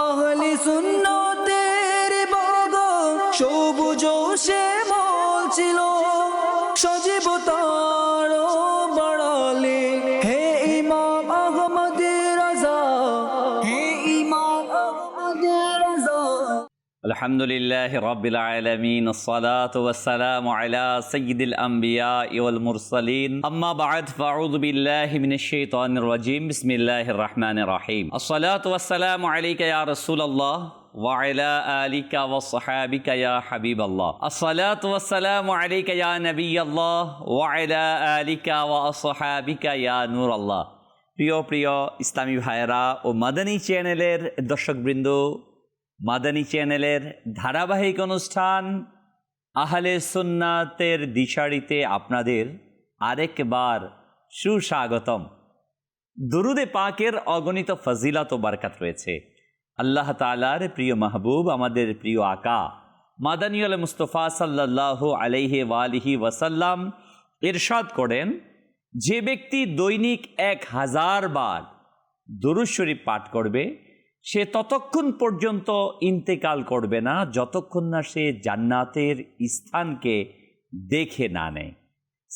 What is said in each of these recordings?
আহলে সুন্নতের বাগান সবুজ শ্যামল ছিল, সজীবতার বাড়ালে হে ইমাম আহমদ রাজা, হে ইমাম আহমদ রাজা। আলহামদুলিল্লাহি রাব্বিল আলামিন, আসসালাতু ওয়াসসালামু আলা সাইয়্যিদিল আমবিয়া ওয়াল মুরসালিন, আম্মা বা'দ, ফাআউযু বিল্লাহি মিনাশ শাইতানির রাজীম, বিসমিল্লাহির রাহমানির রহিম। আসসালাতু ওয়াসসালামু আলাইকা ইয়া রাসূলুল্লাহ ওয়া আলা আলিকা ওয়া সাহাবিকা ইয়া হাবিবাল্লাহ। আসসালাতু ওয়াসসালামু আলাইকা ইয়া নবিয়াল্লাহ ওয়া আলা আলিকা ওয়া আসহাবিকা ইয়া নূরাল্লাহ। প্রিয় প্রিয় ইসলামী ভাইয়েরা ও মাদানী চ্যানেলের দর্শকবৃন্দ, মাদানী চ্যানেলের ধারাবাহিক অনুষ্ঠান আহলে সুন্নাতের দিশারিতে আপনাদের আরেকবার সুস্বাগতম। দুরুদে পাকের অগণিত ফজিলত ও বারকাত রয়েছে। আল্লাহ তাআলার প্রিয় মাহবুব, আমাদের প্রিয় আকা মাদানীউল মুস্তফা সাল্লাল্লাহু আলাইহি ওয়া আলিহি ওয়াসাল্লাম ইরশাদ করেন, যে ব্যক্তি দৈনিক 1000 বার দুরূদ শরীফ পাঠ করবে, সে ততক্ষণ পর্যন্ত ইন্তেকাল করবে না যতক্ষণ না সে জান্নাতের স্থানকে দেখে না নেয়।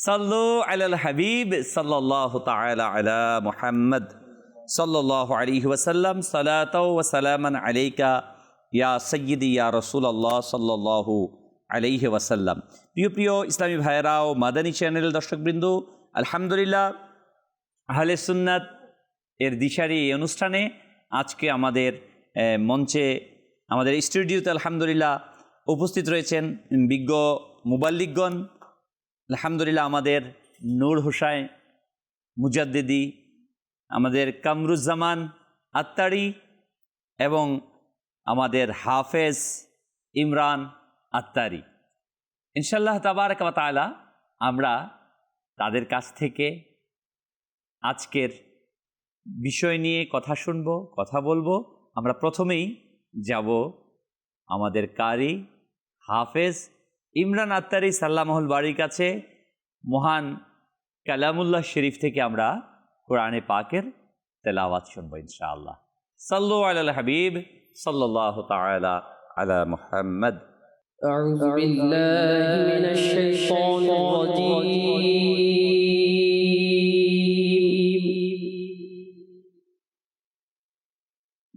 সাল্লু আলাল হাবিব সাল্লাল্লাহু তাআলা আলা মুহাম্মদ সাল্লাল্লাহু আলাইহি ওয়াসাল্লাম, সালাতাও ওয়া সালামান আলাইকা ইয়া সাইয়্যিদি ইয়া রাসূলুল্লাহ সাল্লাল্লাহু আলাইহি ওয়াসাল্লাম। প্রিয় প্রিয় ইসলামী ভাইয়েরা ও মাদানী চ্যানেল দর্শকবৃন্দ, আলহামদুলিল্লাহ আহলে সুন্নাত এর দিশারি এই অনুষ্ঠানে আজকে আমাদের মঞ্চে, আমাদের স্টুডিওতে আলহামদুলিল্লাহ উপস্থিত রয়েছেন বিজ্ঞ মুবাল্লিগগণ। আলহামদুলিল্লাহ আমাদের নূর হোসাইন মুজাদ্দিদি, আমাদের কামরুজ্জামান আত্তারি এবং আমাদের হাফেজ ইমরান আত্তারি। ইনশাআল্লাহ তাবারাক ওয়া তাআলা আমরা তাদের কাছ থেকে আজকের বিষয় নিয়ে কথা শুনব, কথা বলবো। আমরা প্রথমেই যাব আমাদের কারি হাফেজ ইমরান আত্তারি সাল্লামাহুল বাড়ির কাছে। মহান কালামুল্লাহ শরীফ থেকে আমরা কোরআনে পাকের তেলাওয়াত শুনবো ইনশাআল্লাহ। সাল্লু আলাল হাবিব সাল্লাল্লাহু তাআলা আলা মুহাম্মদ। আউযু বিল্লাহি মিনাশ শাইতানির রাজীম।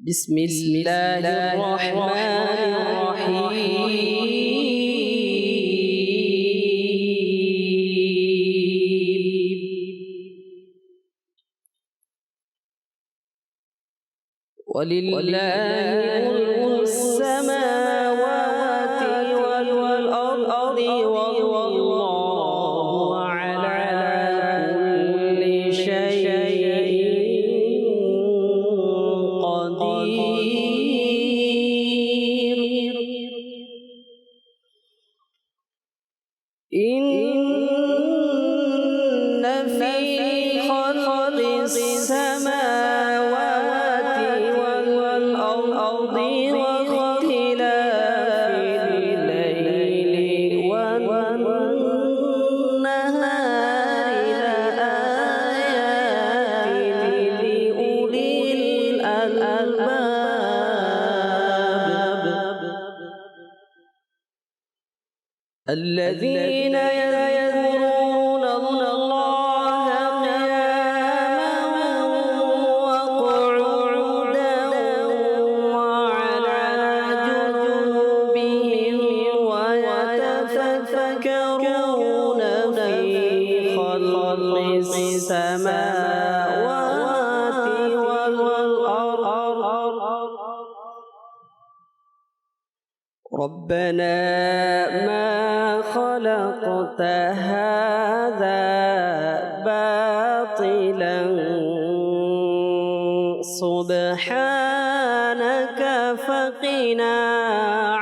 বিসমিল্লাহির রাহমানির রহিম। ওয়ালিল্লাহি মুলকুস সামাওয়াতি ওয়াল আরদি ওয়াল্লাহু আলা কুল্লি শাইইন কাদির। ইন্না ফি খালকিস সামাওয়াতি ওয়াল আরদি ওয়া ইখতিলাফিল লাইলি ওয়ান নাহারি লাআয়াতিন লিউলিল আলবাব الذين يذكرون الله قياما وقعودا وعلى جنوبهم ويتفكرون في خلق السماوات والأرض ربنا ما خلقت هذا باطلا سبحانك فقنا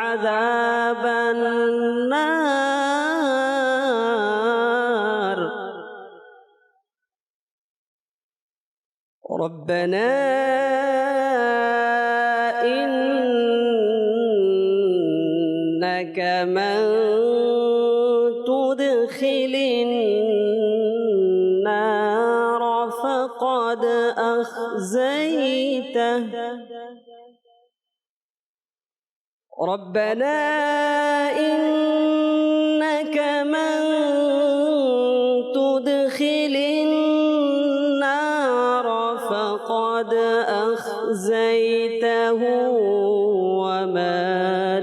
عذاب النار ربنا إنك من تدخل النار فقد أخزيته ربنا إنك من تدخل النار فقد أخزيته وما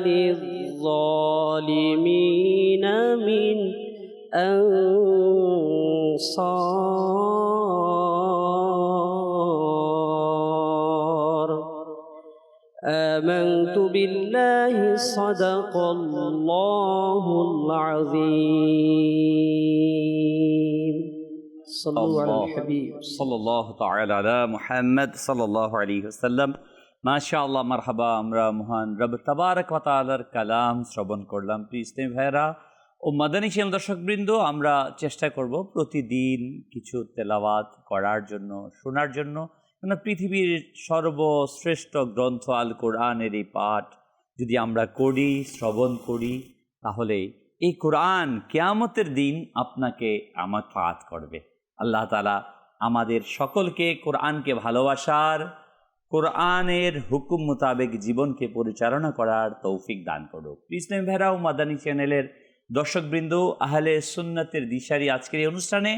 للظالمين من أنصار آمنت بالله صدق الله العظيم صلوا على الحبيب সাল্লাল্লাহু তাআলা আলা মুহাম্মদ সাল্লাল্লাহু আলাইহি ওয়াসাল্লাম। মাশাআল্লাহ, মারহাবা। আমরা মহান রব তাবারক ওয়া তাআলার কালাম শ্রবণ করলাম। প্রিয় ইসলামী ভাইরা ও মাদানী চ্যানেল দর্শকবৃন্দ, আমরা চেষ্টা করব প্রতিদিন কিছু তেলাওয়াত করার জন্য, শোনার জন্য। কেন পৃথিবীর সর্বশ্রেষ্ঠ গ্রন্থ আল কোরআনের এই পাঠ যদি আমরা করি, শ্রবণ করি, তাহলে এই কোরআন কিয়ামতের দিন আপনাকে আমার পাঠ করবে। আল্লাহ তাআলা আমাদের সকলকে কোরআনকে ভালোবাসার, কোরআনের হুকুম মোতাবেক জীবনকে পরিচালনা করার তৌফিক দান করুক। ইসলামী ভাইরা ও মাদানী চ্যানেলের দর্শকবৃন্দ, আহলে সুন্নাতের দিশারি আজকের এই অনুষ্ঠানে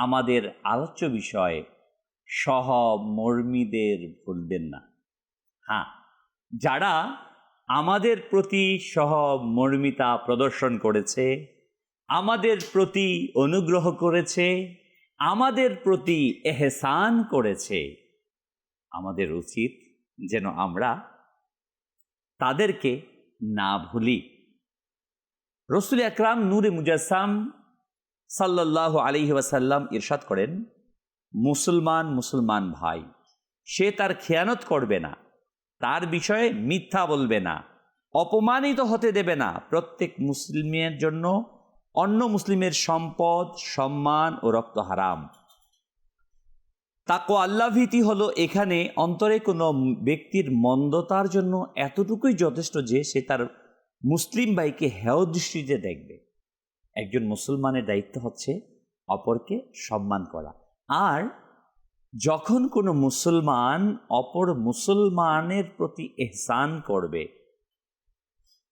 আমাদের আলোচ্য বিষয় সহমর্মীদের ভুলবেন না। হ্যাঁ, যারা আমাদের প্রতি সহমর্মিতা প্রদর্শন করেছে, আমাদের প্রতি অনুগ্রহ করেছে, আমাদের প্রতি এহসান করেছে, আমাদের উচিত যেন আমরা তাদেরকে না ভুলি। রসুল আকরাম নূরে মুজাসসাম সাল্লাল্লাহু আলাইহি ওয়াসাল্লাম ইরশাদ করেন, মুসলমান ভাই, সে তার খেয়ানত করবে না, তার বিষয়ে মিথ্যা বলবে না, অপমানিত হতে দেবে না। প্রত্যেক মুসলিমের জন্য অন্য মুসলিমের সম্পদ, সম্মান ও রক্ত হারাম। তাকওয়া আল্লাহভীতি হলো এখানে অন্তরে কোনো ব্যক্তির মন্দতার জন্য এতটুকুই যথেষ্ট যে সে তার মুসলিম ভাইকে হেয় দৃষ্টিতে দেখবে। একজন মুসলমানের দায়িত্ব হচ্ছে অপরকে সম্মান করা। আর যখন কোনো মুসলমান অপর মুসলমানের প্রতি এহসান করবে,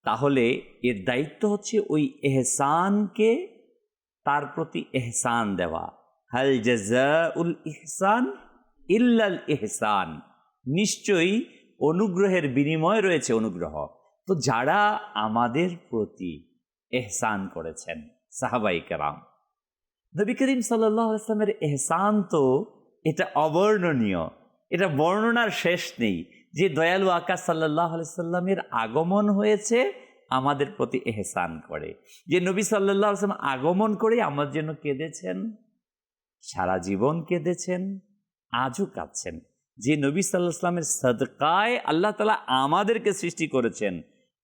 তাহলে এর দায়িত্ব হচ্ছে ওই এহসানকে তার প্রতি এহসান দেওয়া। হাল জাযাউল ইহসান ইল্লাল ইহসান, নিশ্চয়ই অনুগ্রহের বিনিময় রয়েছে অনুগ্রহ। তো যারা আমাদের প্রতি এহসান করেছেন, সাহাবায়ে কেরাম, নবী করিম সাল্লাল্লাহু আলাইহি ওয়াসাল্লামের এহসান তো এটা অবর্ণনীয়, এটা বর্ণনার শেষ নেই। যে দয়ালু আকা সাল্লাল্লাহু আলাইহি ওয়াসাল্লামের আগমন হয়েছে আমাদের প্রতি এহসান করে, যে নবী সাল্লাল্লাহু আলাইহি ওয়াসাল্লাম আগমন করে আমার জন্য কেঁদেছেন, সারা জীবন কেঁদেছেন, আজও কাঁদছেন। যে নবী সাল্লাল্লাহু আলাইহি ওয়াসাল্লামের সাদকায় আল্লাহ তাআলা আমাদেরকে সৃষ্টি করেছেন,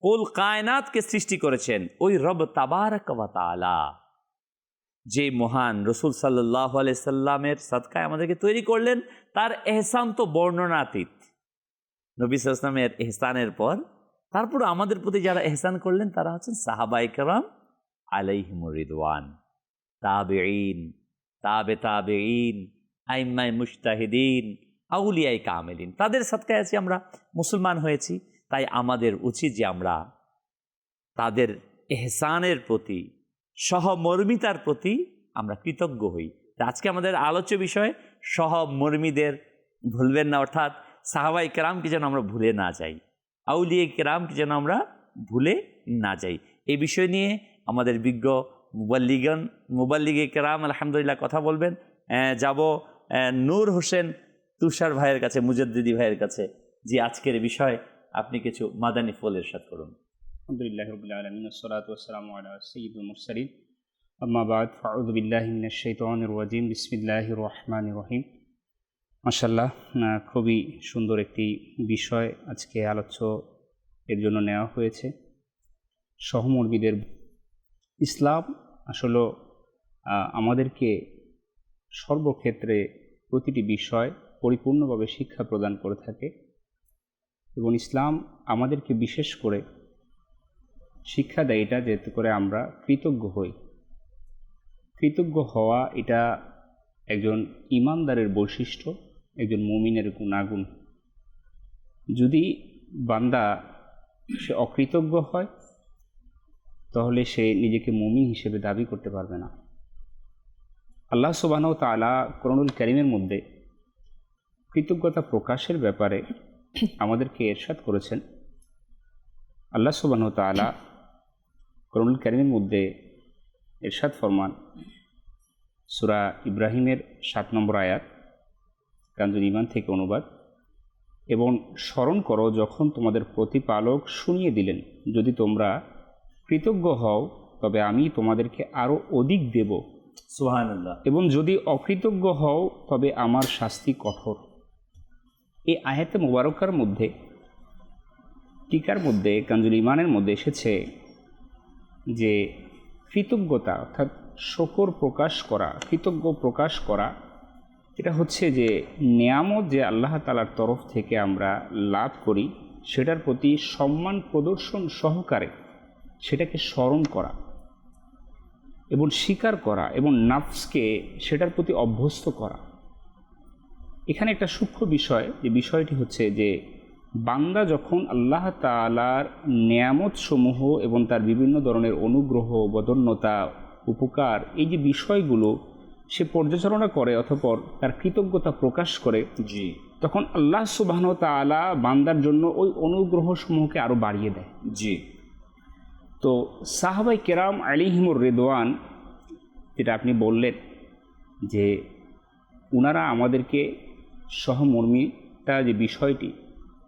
কুল কায়নাতকে সৃষ্টি করেছেন, ওই রব তাবারক ওয়া তাআলা যে মহান রসুল সাল্লাল্লাহু আলাইহি সাল্লামের সাদকায় আমাদেরকে তৈরি করলেন, তার এহসান তো বর্ণনাতীত। নবী সাল্লাল্লাহু আলাইহি সাল্লামের এহসানের পর তারপর আমাদের প্রতি যারা এহসান করলেন তারা হচ্ছেন সাহাবায়ে কেরাম আলাইহিমুর রিদওয়ান, তাবেঈন, তাবেঈন, আইম্মায়ে মুজতাহিদিন, আউলিয়ায়ে কামিলিন। তাদের সাদকায় আছি আমরা মুসলমান হয়েছি। তাই আমাদের উচিত যে আমরা তাদের এহসানের প্রতি, সহমর্মিতার প্রতি আমরা কৃতজ্ঞ হই। আজকে আমাদের আলোচ্য বিষয় সহমর্মীদের ভুলবেন না, অর্থাৎ সাহাবায়ে কেরামকে যেন আমরা ভুলে না যাই, আউলিয়ায়ে কেরামকে যেন আমরা ভুলে না যাই। এই বিষয় নিয়ে আমাদের বিজ্ঞ মুবাল্লিগে কেরাম আলহামদুলিল্লাহ কথা বলবেন। যাব নূর হোসেন তুষার ভাইয়ের কাছে, মুজাদ্দিদি ভাইয়ের কাছে। যে আজকের বিষয় আপনি কিছু মাদানী ফল ইরশাদ করুন। আলহামদুলিল্লাহি রাব্বিল আলামিন, ওয়াসসালাতু ওয়াসসালামু আলা সাইয়্যিদিল মুরসালিন, আম্মা বা'দ, ফাআউযু বিল্লাহি মিনাশ শাইতানির রাজিম, বিসমিল্লাহির রহমানির রহিম। মাশাআল্লাহ, খুবই সুন্দর একটি বিষয় আজকে আলোচ্য এর জন্য নেওয়া হয়েছে, সহমর্মীদের। ইসলাম আসলে আমাদেরকে সর্বক্ষেত্রে প্রতিটি বিষয় পরিপূর্ণভাবে শিক্ষা প্রদান করে থাকে এবং ইসলাম আমাদেরকে বিশেষ করে শিক্ষা দেয় এটা যাতে করে আমরা কৃতজ্ঞ হই। কৃতজ্ঞ হওয়া এটা একজন ঈমানদারের বৈশিষ্ট্য, একজন মুমিনের গুণাগুণ। যদি বান্দা সে অকৃতজ্ঞ হয়, তাহলে সে নিজেকে মুমিন হিসেবে দাবি করতে পারবে না। আল্লাহ সুবহানাহু ওয়া তাআলা কোরআনুল কারীমের মধ্যে কৃতজ্ঞতা প্রকাশের ব্যাপারে আমাদেরকে ইরশাদ করেছেন। আল্লাহ সুবহানাহু ওয়া তাআলা কোরআনুল কারীমের মধ্যে ইরশাদ ফরমান, সূরা ইব্রাহিমের 7 নম্বর আয়াত, কানজুল ঈমান থেকে অনুবাদ, এবং স্মরণ করো যখন তোমাদের প্রতিপালক শুনিয়ে দিলেন, যদি তোমরা কৃতজ্ঞ হও তবে আমি তোমাদেরকে আরও অধিক দেব, সুবহানাল্লাহ, এবং যদি অকৃতজ্ঞ হও তবে আমার শাস্তি কঠোর। এই আয়াতে মুবারকার মধ্যে, টিকার মধ্যে, কানজুল ঈমানের মধ্যে এসেছে যে কৃতজ্ঞতা অর্থাৎ শকর প্রকাশ করা, কৃতজ্ঞ প্রকাশ করা, এটা হচ্ছে যে নেয়ামত যে আল্লাহ তাআলার তরফ থেকে আমরা লাভ করি সেটার প্রতি সম্মান প্রদর্শন সহকারে সেটাকে স্মরণ করা এবং স্বীকার করা এবং নাফসকে সেটার প্রতি অভ্যস্ত করা। এখানে একটা সূক্ষ্ম বিষয়, যে বিষয়টি হচ্ছে যে বান্দা যখন আল্লাহ তাআলার নেয়ামত সমূহ এবং তার বিভিন্ন ধরনের অনুগ্রহ, বদন্যতা, উপকার, এই যে বিষয়গুলো সে পর্যালোচনা করে অতঃপর তার কৃতজ্ঞতা প্রকাশ করে, জি, তখন আল্লাহ সুবহানাহু ওয়া তাআলা বান্দার জন্য ওই অনুগ্রহ সমূহকে আরও বাড়িয়ে দেয়। জি। তো সাহাবাই কেরাম আলাইহিমুর রিদওয়ান, যেটা আপনি বললেন যে ওনারা আমাদেরকে সহমর্মিতা যে বিষয়টি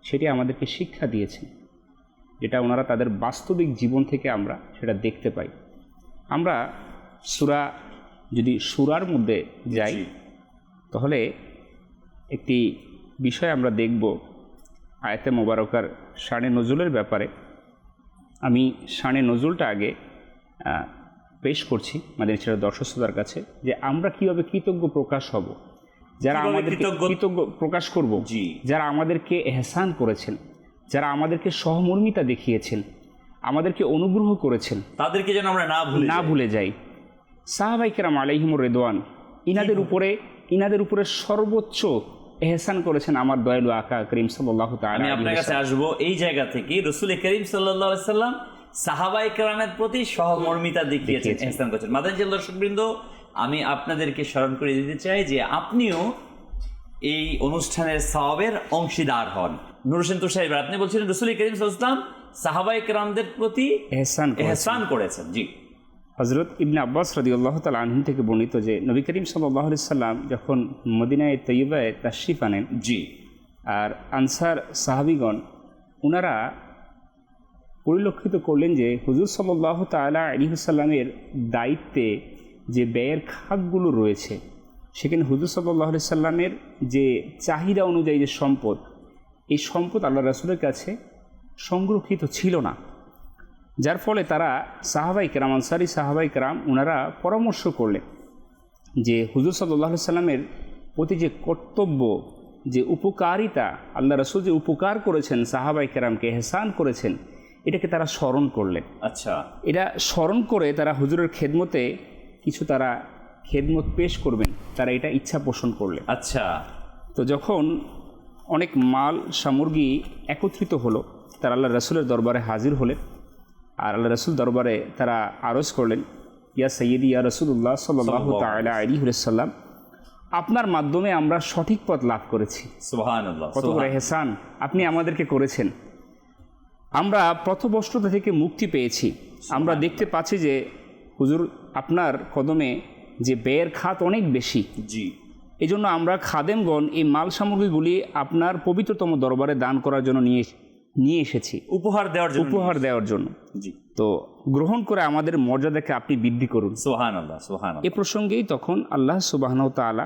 সেটি আমাদেরকে শিক্ষা দিয়েছেন, যেটা ওনারা তাদের বাস্তবিক জীবন থেকে আমরা সেটা দেখতে পাই। আমরা যদি সূরার মধ্যে যাই তাহলে একটি বিষয় আমরা দেখব আয়াতে মোবারকার শানে নজুলের ব্যাপারে। আমি শানে নজুলটা আগে পেশ করছি আমাদের ছেলে দর্শক শ্রোতার কাছে, যে আমরা কিভাবে কৃতজ্ঞ প্রকাশ হব, যারা আমাদেরকে কৃতজ্ঞ প্রকাশ করব, যারা আমাদেরকে এহসান করেছেন, যারা আমাদেরকে সহমর্মিতা দেখিয়েছেন, আমাদেরকে অনুগ্রহ করেছেন, তাদেরকে যেন আমরা না ভুলে যাই। সাহাবাই কেরাম আলাইহিমুর রিদওয়ান ইনাদের উপরে সর্বোচ্চ এহসান করেছেন আমার দয়ালু আকা করিম সাল্লাল্লাহু তাআলা। আমি আপনার কাছে আসবো এই জায়গা থেকে। রাসূল করিম সাল্লাল্লাহু আলাইহি সাল্লাম সাহাবায়ে কেরামের প্রতি সহমর্মিতা দেখিয়েছেন, এহসান করেছেন। মাদানী দর্শকবৃন্দ, আমি আপনাদেরকে স্মরণ করে দিতে চাই যে আপনিও এই অনুষ্ঠানের সওয়াবের অংশীদার হন। নূর হোসেন তুষার, আপনি বলছিলেন রাসূল করিম সাল্লাল্লাহু আলাইহি ওয়াসাল্লাম সাহাবায়ে কেরামদের প্রতি এহসান করেছেন। জি। হযরত ইবনে আব্বাস রাদিয়াল্লাহু তাআলা আনহু থেকে বর্ণিত যে নবী করিম সাল্লাল্লাহু আলাইহি সাল্লাম যখন মদিনায়ে তৈয়বায় তাশরিফ আনেন, জি, আর আনসার সাহাবীগণ ওনারা পরিলক্ষিত করলেন যে হুজুর সাল্লাল্লাহু তাআলা আলাইহি সাল্লামের দায়িত্বে যে ব্যয়ের খাতগুলো রয়েছে সেখানে হুজুর সাল্লাল্লাহু আলাইহি সাল্লামের যে চাহিদা অনুযায়ী যে সম্পদ, এই সম্পদ আল্লাহ রাসূলের কাছে সংরক্ষিত ছিল না। যার ফলে তারা সাহাবাই কেরাম, আনসারি সাহাবাই কেরাম ওনারা পরামর্শ করলেন যে হুজুর সাল্লাল্লাহু আলাইহি সাল্লামের প্রতি যে কর্তব্য, যে উপকারিতা, আল্লাহ রাসূল যে উপকার করেছেন সাহাবাই কেরামকে, এহসান করেছেন, এটাকে তারা স্মরণ করলেন। আচ্ছা, এটা স্মরণ করে তারা হুজুরের খেদমতে কিছু তারা খেদমত পেশ করবেন, তারা এটা ইচ্ছা পোষণ করলেন। আচ্ছা। তো যখন অনেক মাল সামগ্রী একত্রিত হলো, তারা আল্লাহ রাসূলের দরবারে হাজির হলেন, আর আল্লাহ রাসূল দরবারে তারা আরজ করলেন, ইয়া সাইয়্যিদি ইয়া রাসূলুল্লাহ সাল্লাল্লাহু তাআলা আলাইহি ওয়াসাল্লাম, আপনার মাধ্যমে আমরা সঠিক পথ লাভ করেছি। সুবহানাল্লাহ, কত বড় ইহসান আপনি আমাদেরকে করেছেন। আমরা পথভ্রষ্টতা থেকে মুক্তি পেয়েছি। আমরা দেখতে পাচ্ছি যে হুজুর আপনার কদমে যে ব্যয়ের খাত অনেক বেশি। জি। এই জন্য আমরা খাদেমগণ এই মাল সামগ্রীগুলি আপনার পবিত্রতম দরবারে দান করার জন্য নিয়ে এসেছি, উপহার দেওয়ার জন্য। জি। তো গ্রহণ করে আমাদের মর্যাদাকে আপনি বৃদ্ধি করুন। সুবহানাল্লাহ, সুবহানাল্লাহ। এ প্রসঙ্গেই তখন আল্লাহ সুবহানাহু ওয়া তাআলা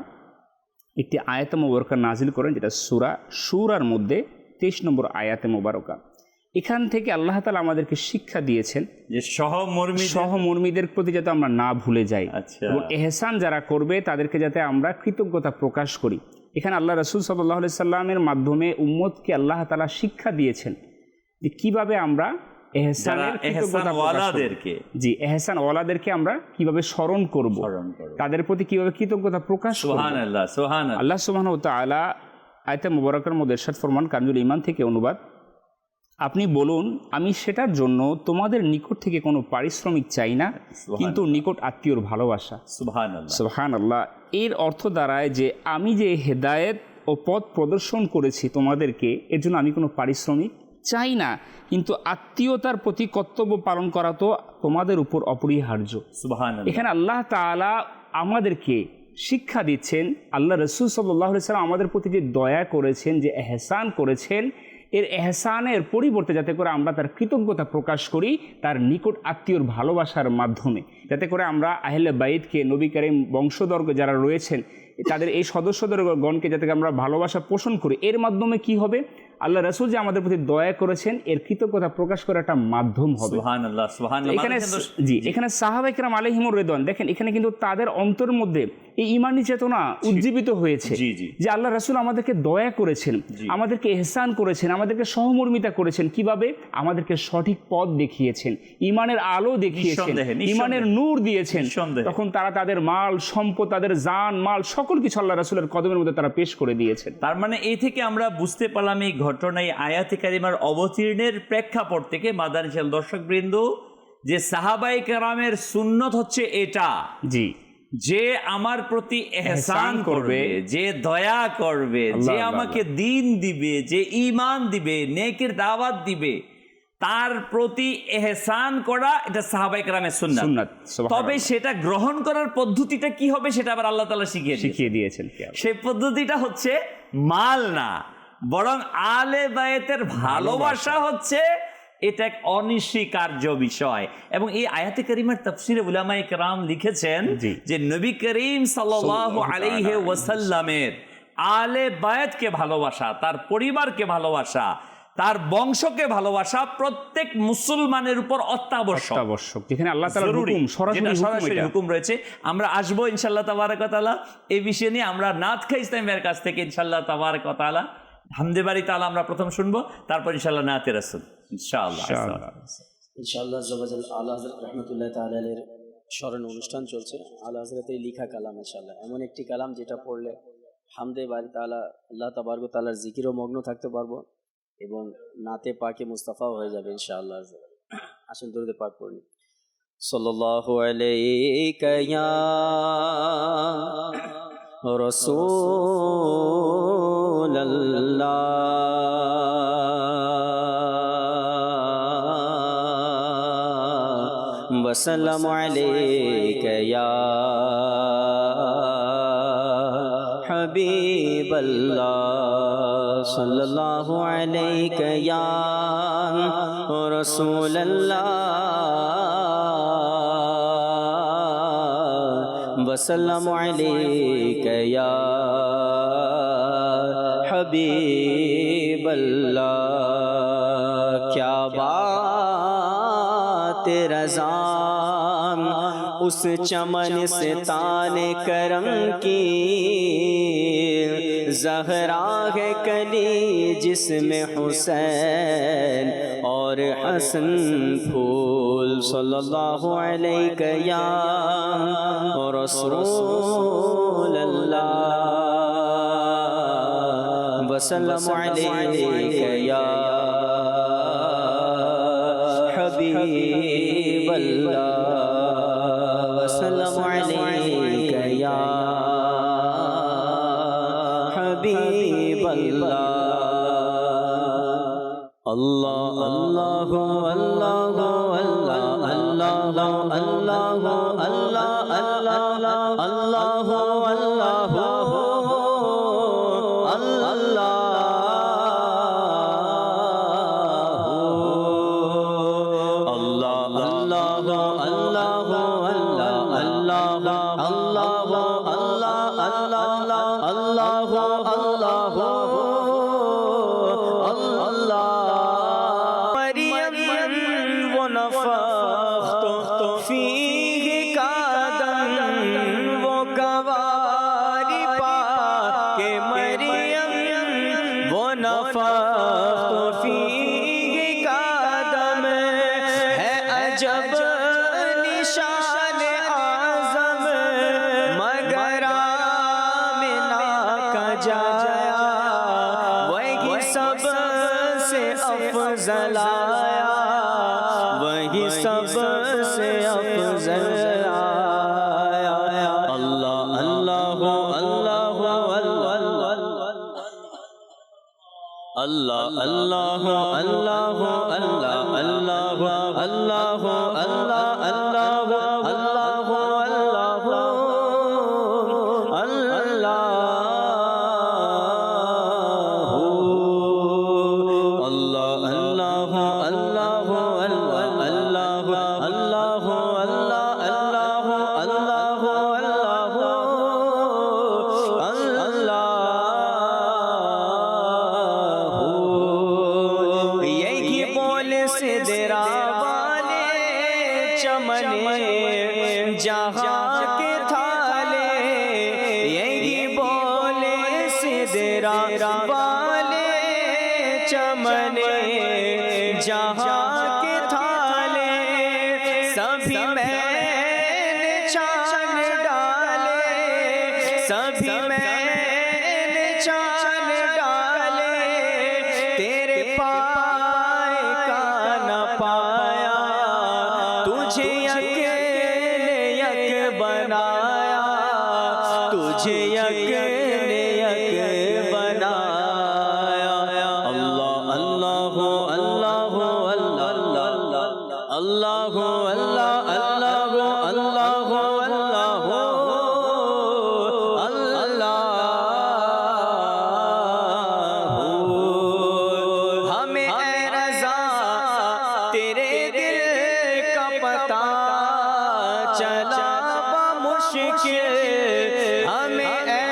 একটি আয়াতে মুবারকা নাজিল করেন, যেটা সূরা শূরার মধ্যে 23 নম্বর আয়াতে মুবারকা। এখান থেকে আল্লাহ তাআলা আমাদেরকে শিক্ষা দিয়েছেন যে সহমর্মীদের প্রতি যাতে আমরা না ভুলে যাই, এবং এহসান যারা করবে তাদেরকে যাতে আমরা কৃতজ্ঞতা প্রকাশ করি। এখানে আল্লাহ রাসূল সাল্লাল্লাহু আলাইহি সাল্লামের মাধ্যমে উম্মতকে আল্লাহ তাআলা শিক্ষা দিয়েছেন যে কিভাবে আমরা এহসান ওয়ালাদেরকে আমরা কিভাবে স্মরণ করব, তাদের প্রতি কিভাবে কৃতজ্ঞতা প্রকাশ করব। সুবহানাল্লাহ, সুবহানাল্লাহ। আল্লাহ সুবহানাহু ওয়া তাআলা আয়াতে মুবারকার মধ্যে ইরশাদ ফরমান, কানজুল ঈমান থেকে অনুবাদ, আপনি বলুন, আমি সেটার জন্য তোমাদের নিকট থেকে কোনো পারিশ্রমিক চাই না, কিন্তু নিকট আত্মীয়র ভালোবাসা। সুবহানাল্লাহ। সুবহানাল্লাহ। এর অর্থ দাঁড়ায় যে আমি যে হেদায়েত ও পথ প্রদর্শন করেছি তোমাদেরকে, এর জন্য আমি কোনো পারিশ্রমিক চাই না, কিন্তু আত্মীয়তার প্রতি কর্তব্য পালন করা তো তোমাদের উপর অপরিহার্য। সুবহানাল্লাহ। এখানে আল্লাহ তাআলা আমাদেরকে শিক্ষা দিচ্ছেন, আল্লাহ রাসূল সাল্লাল্লাহু আলাইহি সাল্লাম আমাদের প্রতি যে দয়া করেছেন, যে এহসান করেছেন, এর এহসানের পরিবর্তে যাতে করে আমরা তার কৃতজ্ঞতা প্রকাশ করি তার নিকট আত্মীয়র ভালোবাসার মাধ্যমে, যাতে করে আমরা আহলে বাইতকে, নবী করিম বংশধর যারা রয়েছেন তাদের এই সদস্যদেরগণকে যাতে আমরা ভালোবাসা পোষণ করি। এর মাধ্যমে কি হবে? আল্লাহ রাসূল যে আমাদের প্রতি দয়া করেছেন এর কৃতজ্ঞতা প্রকাশ করার একটা মাধ্যম হবে। সুবহানাল্লাহ, সুবহানাল্লাহ। এখানে সাহাবায়ে কেরাম আলাইহিমুর রিদওয়ান, দেখেন এখানে কিন্তু তাদের অন্তরের মধ্যে এই ঈমানি চেতনা উজ্জীবিত হয়েছে যে আল্লাহ রাসূল আমাদেরকে দয়া করেছেন, আমাদেরকে ইহসান করেছেন, আমাদেরকে সহমর্মিতা করেছেন। কিভাবে? আমাদেরকে সঠিক পথ দেখিয়েছেন, ঈমানের আলো দেখিয়েছেন, ঈমানের নূর দিয়েছেন। তখন তারা তাদের মাল সম্পদ, তাদের জান মাল সকল কিছু আল্লাহ রাসূলের কদমের মধ্যে তারা পেশ করে দিয়েছেন। তার মানে এই থেকে আমরা বুঝতে পারলাম এই ঘটনায় আয়াতে কারিমার অবতীর্ণের প্রেক্ষাপট থেকে মাদানী চ্যানেল দর্শকবৃন্দ, যে সাহাবায়ে কেরামের সুন্নত হচ্ছে এটা, যে আমার প্রতি এহসান করবে, যে দয়া করবে, যে আমাকে দিন দিবে, যে ঈমান দিবে, নেকির দাওয়াত দিবে, তার প্রতি এহসান করা, এটা সাহাবায়ে কেরামের সুন্নাত। তবে সেটা গ্রহণ করার পদ্ধতিটা কি হবে সেটা আবার আল্লাহ তাআলা শিখিয়ে দিয়েছেন। সেই পদ্ধতিটা হচ্ছে মাল না, বরং আলে বায়েতের ভালোবাসা হচ্ছে এটা এক অনস্বীকার্য বিষয়। এবং এই আয়াতে কারিমার তাফসিরে উলামায়ে কেরাম লিখেছেন যে নবী করিম সাল্লাল্লাহু আলাইহি ওয়াসাল্লামের আলে বায়েতকে ভালোবাসা, তার পরিবারকে ভালোবাসা, তার বংশকে ভালোবাসা প্রত্যেক মুসলমানের উপর অত্যাবশ্যক। যেখানে আল্লাহ তাআলার হুকুম, সরাসরি হুকুম রয়েছে। আমরা আসবো ইনশাআল্লাহ তাবারক ওয়া তাআলা এই বিষয় নিয়ে। আমরা নাত খাই ইসলামের কাছ থেকে ইনশাআল্লাহ তাবারক ওয়া তাআলা হামদে বাড়ি তাআলা আমরা প্রথম শুনবো, তারপর ইনশাআল্লাহ নাতে রাসূল ইনশাআল্লাহ। আলা হযরত রাহমাতুল্লাহ তাআলা আলাইহির স্মরণ অনুষ্ঠান চলছে। আলা হযরতের লেখা কালাম ইনশাআল্লাহ, এমন একটি কালাম যেটা পড়লে হামদে বাড়ি তাআলা আল্লাহ তাবারক ওয়া তাআলার জিকিরও মগ্ন থাকতে পারবো এবং নাতে পাকে মুস্তাফাও হয়ে যাবে ইনশাআল্লাহ। আসুন দরুদ পাক পড়ি। সাল্লাল্লাহু আলাইকা ইয়া রাসূলুল্লাহ, ওয়া সাল্লামু আলাইকা ইয়া হাবিবাল্লাহ, সাল্লাল্লাহু আলাইকা ইয়া রাসূলুল্লাহ, ওয়া সাল্লামু আলাইকা ইয়া হাবিবাল্লাহ। क्या बात रज़ा उस चमन से ताने करम की, ज़हरा है कली जिसमें हुसैन और हसन फूल, सल्लल्लाहु अलैहि या रसूलल्लाह, वसल्लम अलैहि या हबीबल्लाह, वसल्लम अलैहि या हबीबल्लाह। अल्लाह अल्लाह अल्लाह अल्लाह अल्लाह अल्लाह अल्लाह अल्लाह अल्लाह آیا وہی سب سے افضل آیا اللہ اللہ اللہ اللہ اللہ اللہ اللہ اللہ اللہ اللہ اللہ جہاں کے تھالے یہی بولے سدرا والے چمنے جہاں کے تھالے سبھی میں نے چھان ڈالے سبھی میں نے چھان ڈالے تیرے پائے کا نہ پایا تجھے بنایا تجھے یک بنایا اللہ اللہ اللہ اللہ اللہ اللہ اللہ اللہ ہمیں اے رضا تیرے دل کا پتہ چلا مشکل ہمیں اے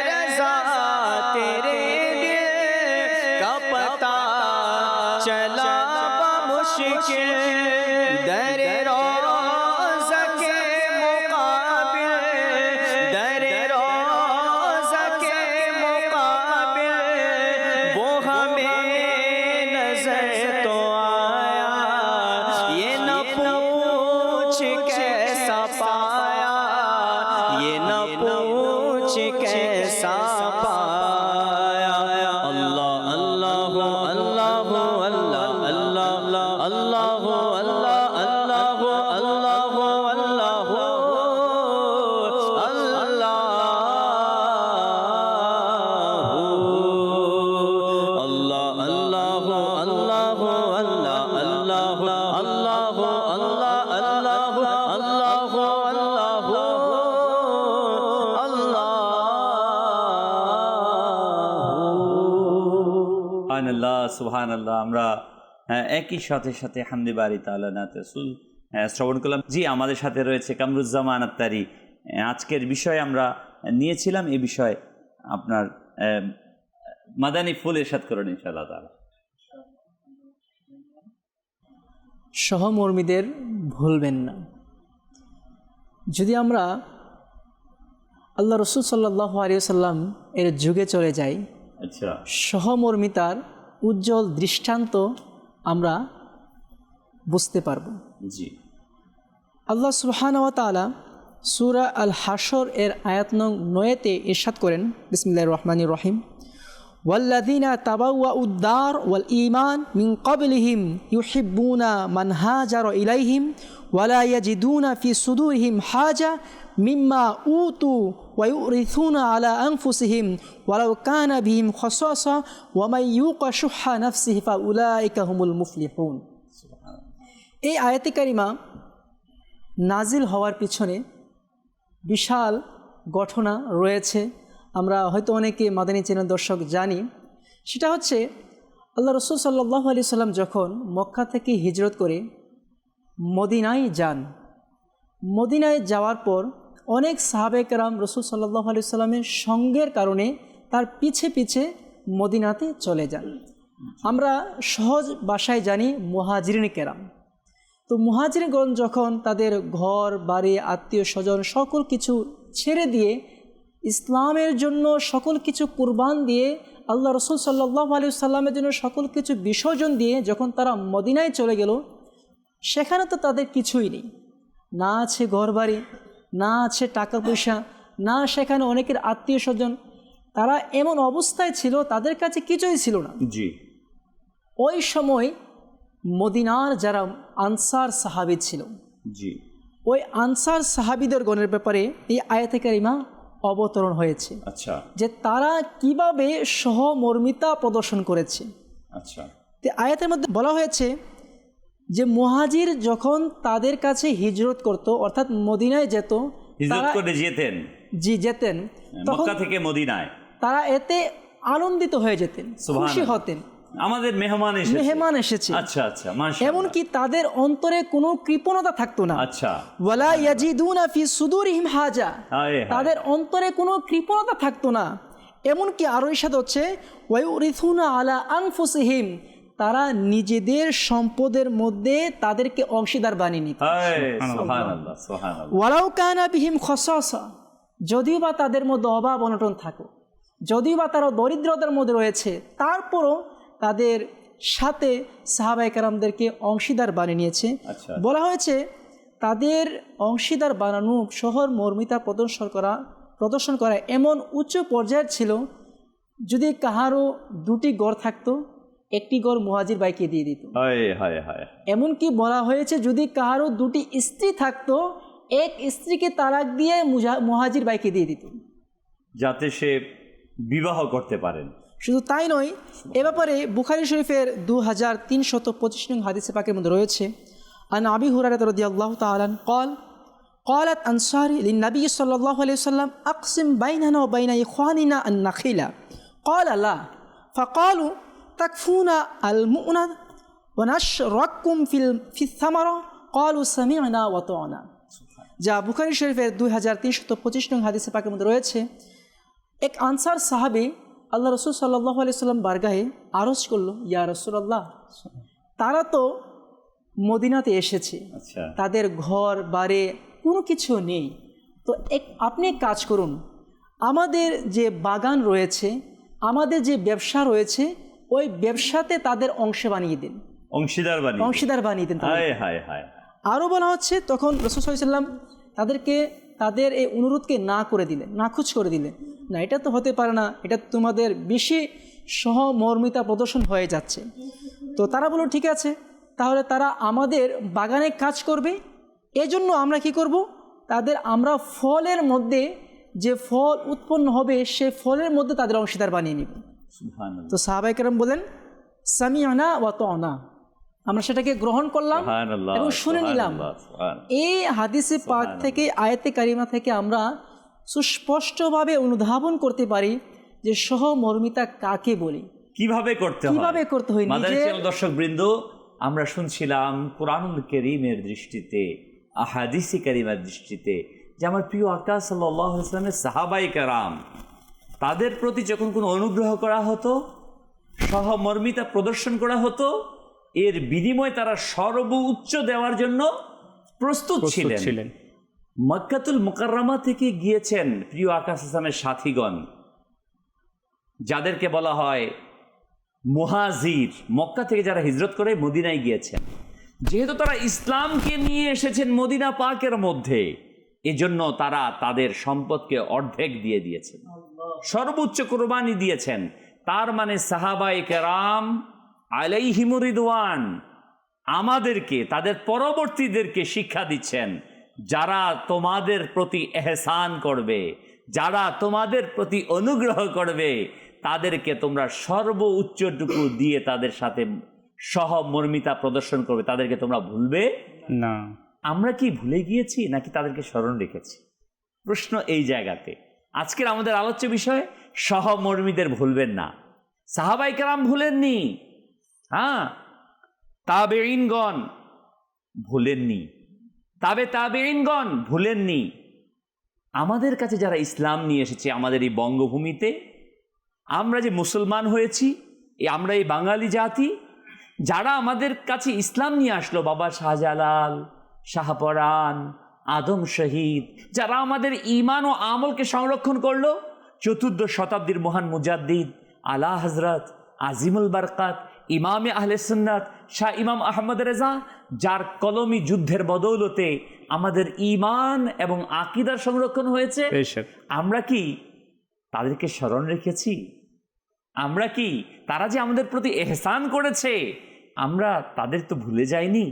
رضا تیرے دل کا پتہ چلا مشکل در روضہ کے مقابل در روضہ کے مقابل وہ ہمیں نظر تو آیا یہ نہ پوچھ کیسا پایا یہ نہ پوچھ کیسا پایا اللہ اللہ اللہ اللہ اللہ اللہ اللہ اللہ সুবহান আল্লাহ। আমরা একই সাথে সাথে হামদে বারি তাআলা নাতে রাসূল শ্রবণ করলাম। জি, আমাদের সাথে রয়েছে কামরুজ্জামান আত্তারি। আজকের বিষয় আমরা নিয়েছিলাম এই বিষয়ে আপনার মাদানী ফুল ইরশাদ করুন ইনশাআল্লাহ তাআলা। সহমর্মীদের ভুলবেন না। যদি আমরা আল্লাহ রসুল সাল্লাল্লাহু আলাইহি ওয়াসাল্লাম এর যুগে চলে যাই, আচ্ছা, সহমর্মিতার উজ্জ্বল দৃষ্টান্ত আমরা বুঝতে পারব। জি, আল্লাহ সুবহানাহু ওয়া তাআলা সূরা আল হাশর এর আয়াত নং 9-তে ইরশাদ করেন, বিসমিল্লাহির রহমানির রহিম, ওয়াল্লাযীনা তাবাওয়াউদ দার ওয়াল ঈমান মিন ক্বাবলিহিম ইউহিব্বুনা মান হাজারা ইলাইহিম ওয়া লা ইয়াজিদুনা ফি সুদুরিহিম হাজা মিম্মা উতু ওয়া ইউরিসুনা আলা আনফুসিহিম ওয়ালাউ কানা বিহিম খাসাসা ওয়া মান ইউকা শুহা নাফসিহি ফাউলাইকা হুমুল মুফলিহুন। এই আয়াতে কারিমা নাজিল হওয়ার পিছনে বিশাল ঘটনা রয়েছে। আমরা হয়তো অনেকে মাদানী চ্যানেল দর্শক জানি। সেটা হচ্ছে আল্লাহ রসুল সাল্লাল্লাহু আলাইহি সাল্লাম যখন মক্কা থেকে হিজরত করে মদিনায় যান, মদিনায় যাওয়ার পর অনেক সাহাবে কেরাম রসুল সাল্লাল্লাহু আলাইহি সাল্লামের সঙ্গের কারণে তার পিছে পিছে মদিনাতে চলে যান। আমরা সহজ ভাষায় জানি মুহাজিরিন কেরাম। তো মুহাজিরগণ যখন তাদের ঘর বাড়ি আত্মীয় স্বজন সকল কিছু ছেড়ে দিয়ে ইসলামের জন্য সকল কিছু কুরবান দিয়ে আল্লাহ রসুল সাল্লাল্লাহু আলাইহি সাল্লামের জন্য সকল কিছু বিসর্জন দিয়ে যখন তারা মদিনায় চলে গেল, সেখানে তো তাদের কিছুই নেই, না আছে ঘর বাড়ি, না আছে টাকা পয়সা, না সেখানে অনেকের আত্মীয় স্বজন। তারা এমন অবস্থায় ছিল তাদের কাছে কিছুই ছিল না। জি, ওই সময় মদিনার যারা আনসার সাহাবী ছিল, জি, ওই আনসার সাহাবীদের গণের ব্যাপারে এই আয়াতে কারিমা অবতরণ হয়েছে, আচ্ছা যে তারা কিভাবে সহমর্মিতা প্রদর্শন করেছে। আচ্ছা, তো আয়াতের মধ্যে বলা হয়েছে যে মুহাজির যখন তাদের কাছে হিজরত করত, অর্থাৎ মদিনায় যেত, হিজরত তারা করে যেতেন যেতেন, তখন মক্কা থেকে মদিনায়, তারা এতে আনন্দিত হয়ে যেতেন, খুশি হতেন, আমাদের মেহমান এসেছে। আচ্ছা আচ্ছা, মাশাআল্লাহ। এমনকি তাদের অন্তরে কোনো কৃপণতা থাকতো না। আচ্ছা, ওয়ালা ইয়াজিদুনা ফি সুদুরিহিম হাজা, হায় হায়। তাদের অন্তরে কোনো কৃপণতা থাকতো না। এমনকি আরো ইরশাদ হচ্ছে ওয়ায়ুরিথুনা আলা আনফুসিহিম, তারা নিজেদের সম্পদের মধ্যে তাদেরকে অংশীদার বানিয়ে নিত। হায়, সুবহানাল্লাহ সুবহানাল্লাহ। ওয়ালাউ কানা বিহিম খসাসা, যদিও বা তাদের মধ্যে অভাব অনটন থাকো, যদিও বা তারা দরিদ্রতার মধ্যে রয়েছে, তারপরও তাদের সাথে সাহাবায়ে কেরামদেরকে অংশীদার বানিয়ে নিয়েছে। আচ্ছা। বলা হয়েছে তাদের অংশীদার বানানো শহর মর্মিতা প্রদর্শন করা এমন উচ্চ পর্যায়ের ছিল, যদি কাহারও দুটি গড় থাকতো, একটি গড় মুহাজির ভাইকে দিয়ে দিত। হায় হায় হায়। এমনকি বলা হয়েছে যদি কাহারও দুটি স্ত্রী থাকতো, এক স্ত্রীকে তালাক দিয়ে মুহাজির ভাইকে দিয়ে দিত, যাতে সে বিবাহ করতে পারেন। শুধু তাই নয়, এ ব্যাপারে বুখারী শরীফের 2325 নং হাদিসে পাকের মধ্যে রয়েছে, আন আবি হুরায়রা রাদিয়াল্লাহু তাআলা قال قالت أنصاري للنبي صلى الله عليه وسلم أقسم بيننا وبين إخواننا النخيل قال لا فقالوا تكفون المؤنة ونشرككم في الثمرة قالوا سمعنا وطعنا। যা বুখারী শরীফের 2325 নং হাদিসে পাকের মধ্যে রয়েছে, এক আনসার সাহাবী আল্লাহ রসুল সাল্লাল্লাহু আলাইহি সাল্লাম বারগাহে আরজ করলো, ইয়া রাসূলুল্লাহ, তারা তো মদিনাতে এসেছে, আচ্ছা, তাদের ঘর বাড়ি কোনো কিছু নেই, তো আপনি এক কাজ করুন, আমাদের যে বাগান রয়েছে, আমাদের যে ব্যবসা রয়েছে, ওই ব্যবসাতে তাদের অংশ বানিয়ে দিন, অংশীদার বানিয়ে দিন। হায় হায় হায়। আরও বলা হচ্ছে তখন রাসূল সাল্লাল্লাহু আলাইহি সাল্লাম তাদের এই অনুরোধকে নাকচ করে দিলেন, না এটা তো হতে পারে না, এটা তোমাদের বেশি সহমর্মিতা প্রদর্শন হয়ে যাচ্ছে। তো তারা বলল ঠিক আছে, তাহলে তারা আমাদের বাগানে কাজ করবে, এজন্য আমরা কি করব, আমরা ফলের মধ্যে যে ফল উৎপন্ন হবে সে ফলের মধ্যে তাদের অংশীদার বানিয়ে নিব। সুবহানাল্লাহ। তো সাহাবায়ে কেরাম বলেন সামিআনা ওয়া তা'না, আমরা সেটাকে গ্রহণ করলাম এবং শুনে নিলাম। এই হাদিসে পাক থেকে, আয়াতে কারিমা থেকে আমরা সুস্পষ্টভাবে অনুধাবন করতে পারি যে সহমর্মিতা কাকে বলি, কিভাবে করতে হয়। দর্শক বৃন্দ, আমরা শুনছিলাম কুরআনুল কারীমের দৃষ্টিতে, আহাদিসে কারিমার দৃষ্টিতে, যে আমার প্রিয় আকা সাল্লাল্লাহু আলাইহি ওয়াসাল্লামের সাহাবায়ে কেরাম, তাদের প্রতি যখন কোনো অনুগ্রহ করা হতো, সহমর্মিতা প্রদর্শন করা হতো, এর বিনিময়ে তারা সর্বোচ্চ দেওয়ার জন্য প্রস্তুত ছিলেন। মক্কাতুল মুকাররমা থেকে গিয়েছেন প্রিয় আকা সাল্লামের সাথীগণ, যাদেরকে বলা হয় মুহাজির, মক্কা থেকে যারা হিজরত করে মদিনায় গিয়েছেন। যেহেতু তারা ইসলামকে নিয়ে এসেছেন মদিনা পাকের মধ্যে, এজন্য তারা তাদের সম্পদকে অর্ধেক দিয়ে দিয়েছেন, সর্বোচ্চ কুরবানি দিয়েছেন। তার মানে সাহাবায়ে কেরাম আলাইহিমুর রিদওয়ান আমাদেরকে, তাদের পরবর্তীদেরকে শিক্ষা দিচ্ছেন, যারা তোমাদের প্রতি এহসান করবে, যারা তোমাদের প্রতি অনুগ্রহ করবে, তাদেরকে তোমরা সর্বোচ্চটুকু দিয়ে তাদের সাথে সহমর্মিতা প্রদর্শন করবে, তাদেরকে তোমরা ভুলবে না। আমরা কি ভুলে গিয়েছি নাকি তাদেরকে স্মরণ রেখেছি? প্রশ্ন এই জায়গাতে। আজকের আমাদের আলোচ্য বিষয়, সহমর্মীদের ভুলবেন না। সাহাবায়ে কেরাম ভুলেননি, তাবেঈনগণ ভুলেননি, তাবেঈনগণ ভুলেননি। আমাদের কাছে যারা ইসলাম নিয়ে এসেছে, আমাদের এই বঙ্গভূমিতে আমরা যে মুসলমান হয়েছি, আমরা এই বাঙালি জাতি, যারা আমাদের কাছে ইসলাম নিয়ে আসলো, বাবা শাহজালাল, শাহপরাণ, আদম শহীদ, যারা আমাদের ঈমান ও আমলকে সংরক্ষণ করলো, 14 শতাব্দীর মহান মুজাদ্দিদ আলা হযরত আজিমুল বারকাত ইমামে আহলে সুন্নাত শাহ ইমাম আহমদ রেজা, যার কলমি যুদ্ধের বদৌলতে আমাদের ঈমান এবং আকীদার সংরক্ষণ হয়েছে, আমরা কি তাদেরকে স্মরণ রেখেছি? আমরা কি তারা যে আমাদের প্রতি এহসান করেছে, আমরা তাদের তো ভুলে যাইনি।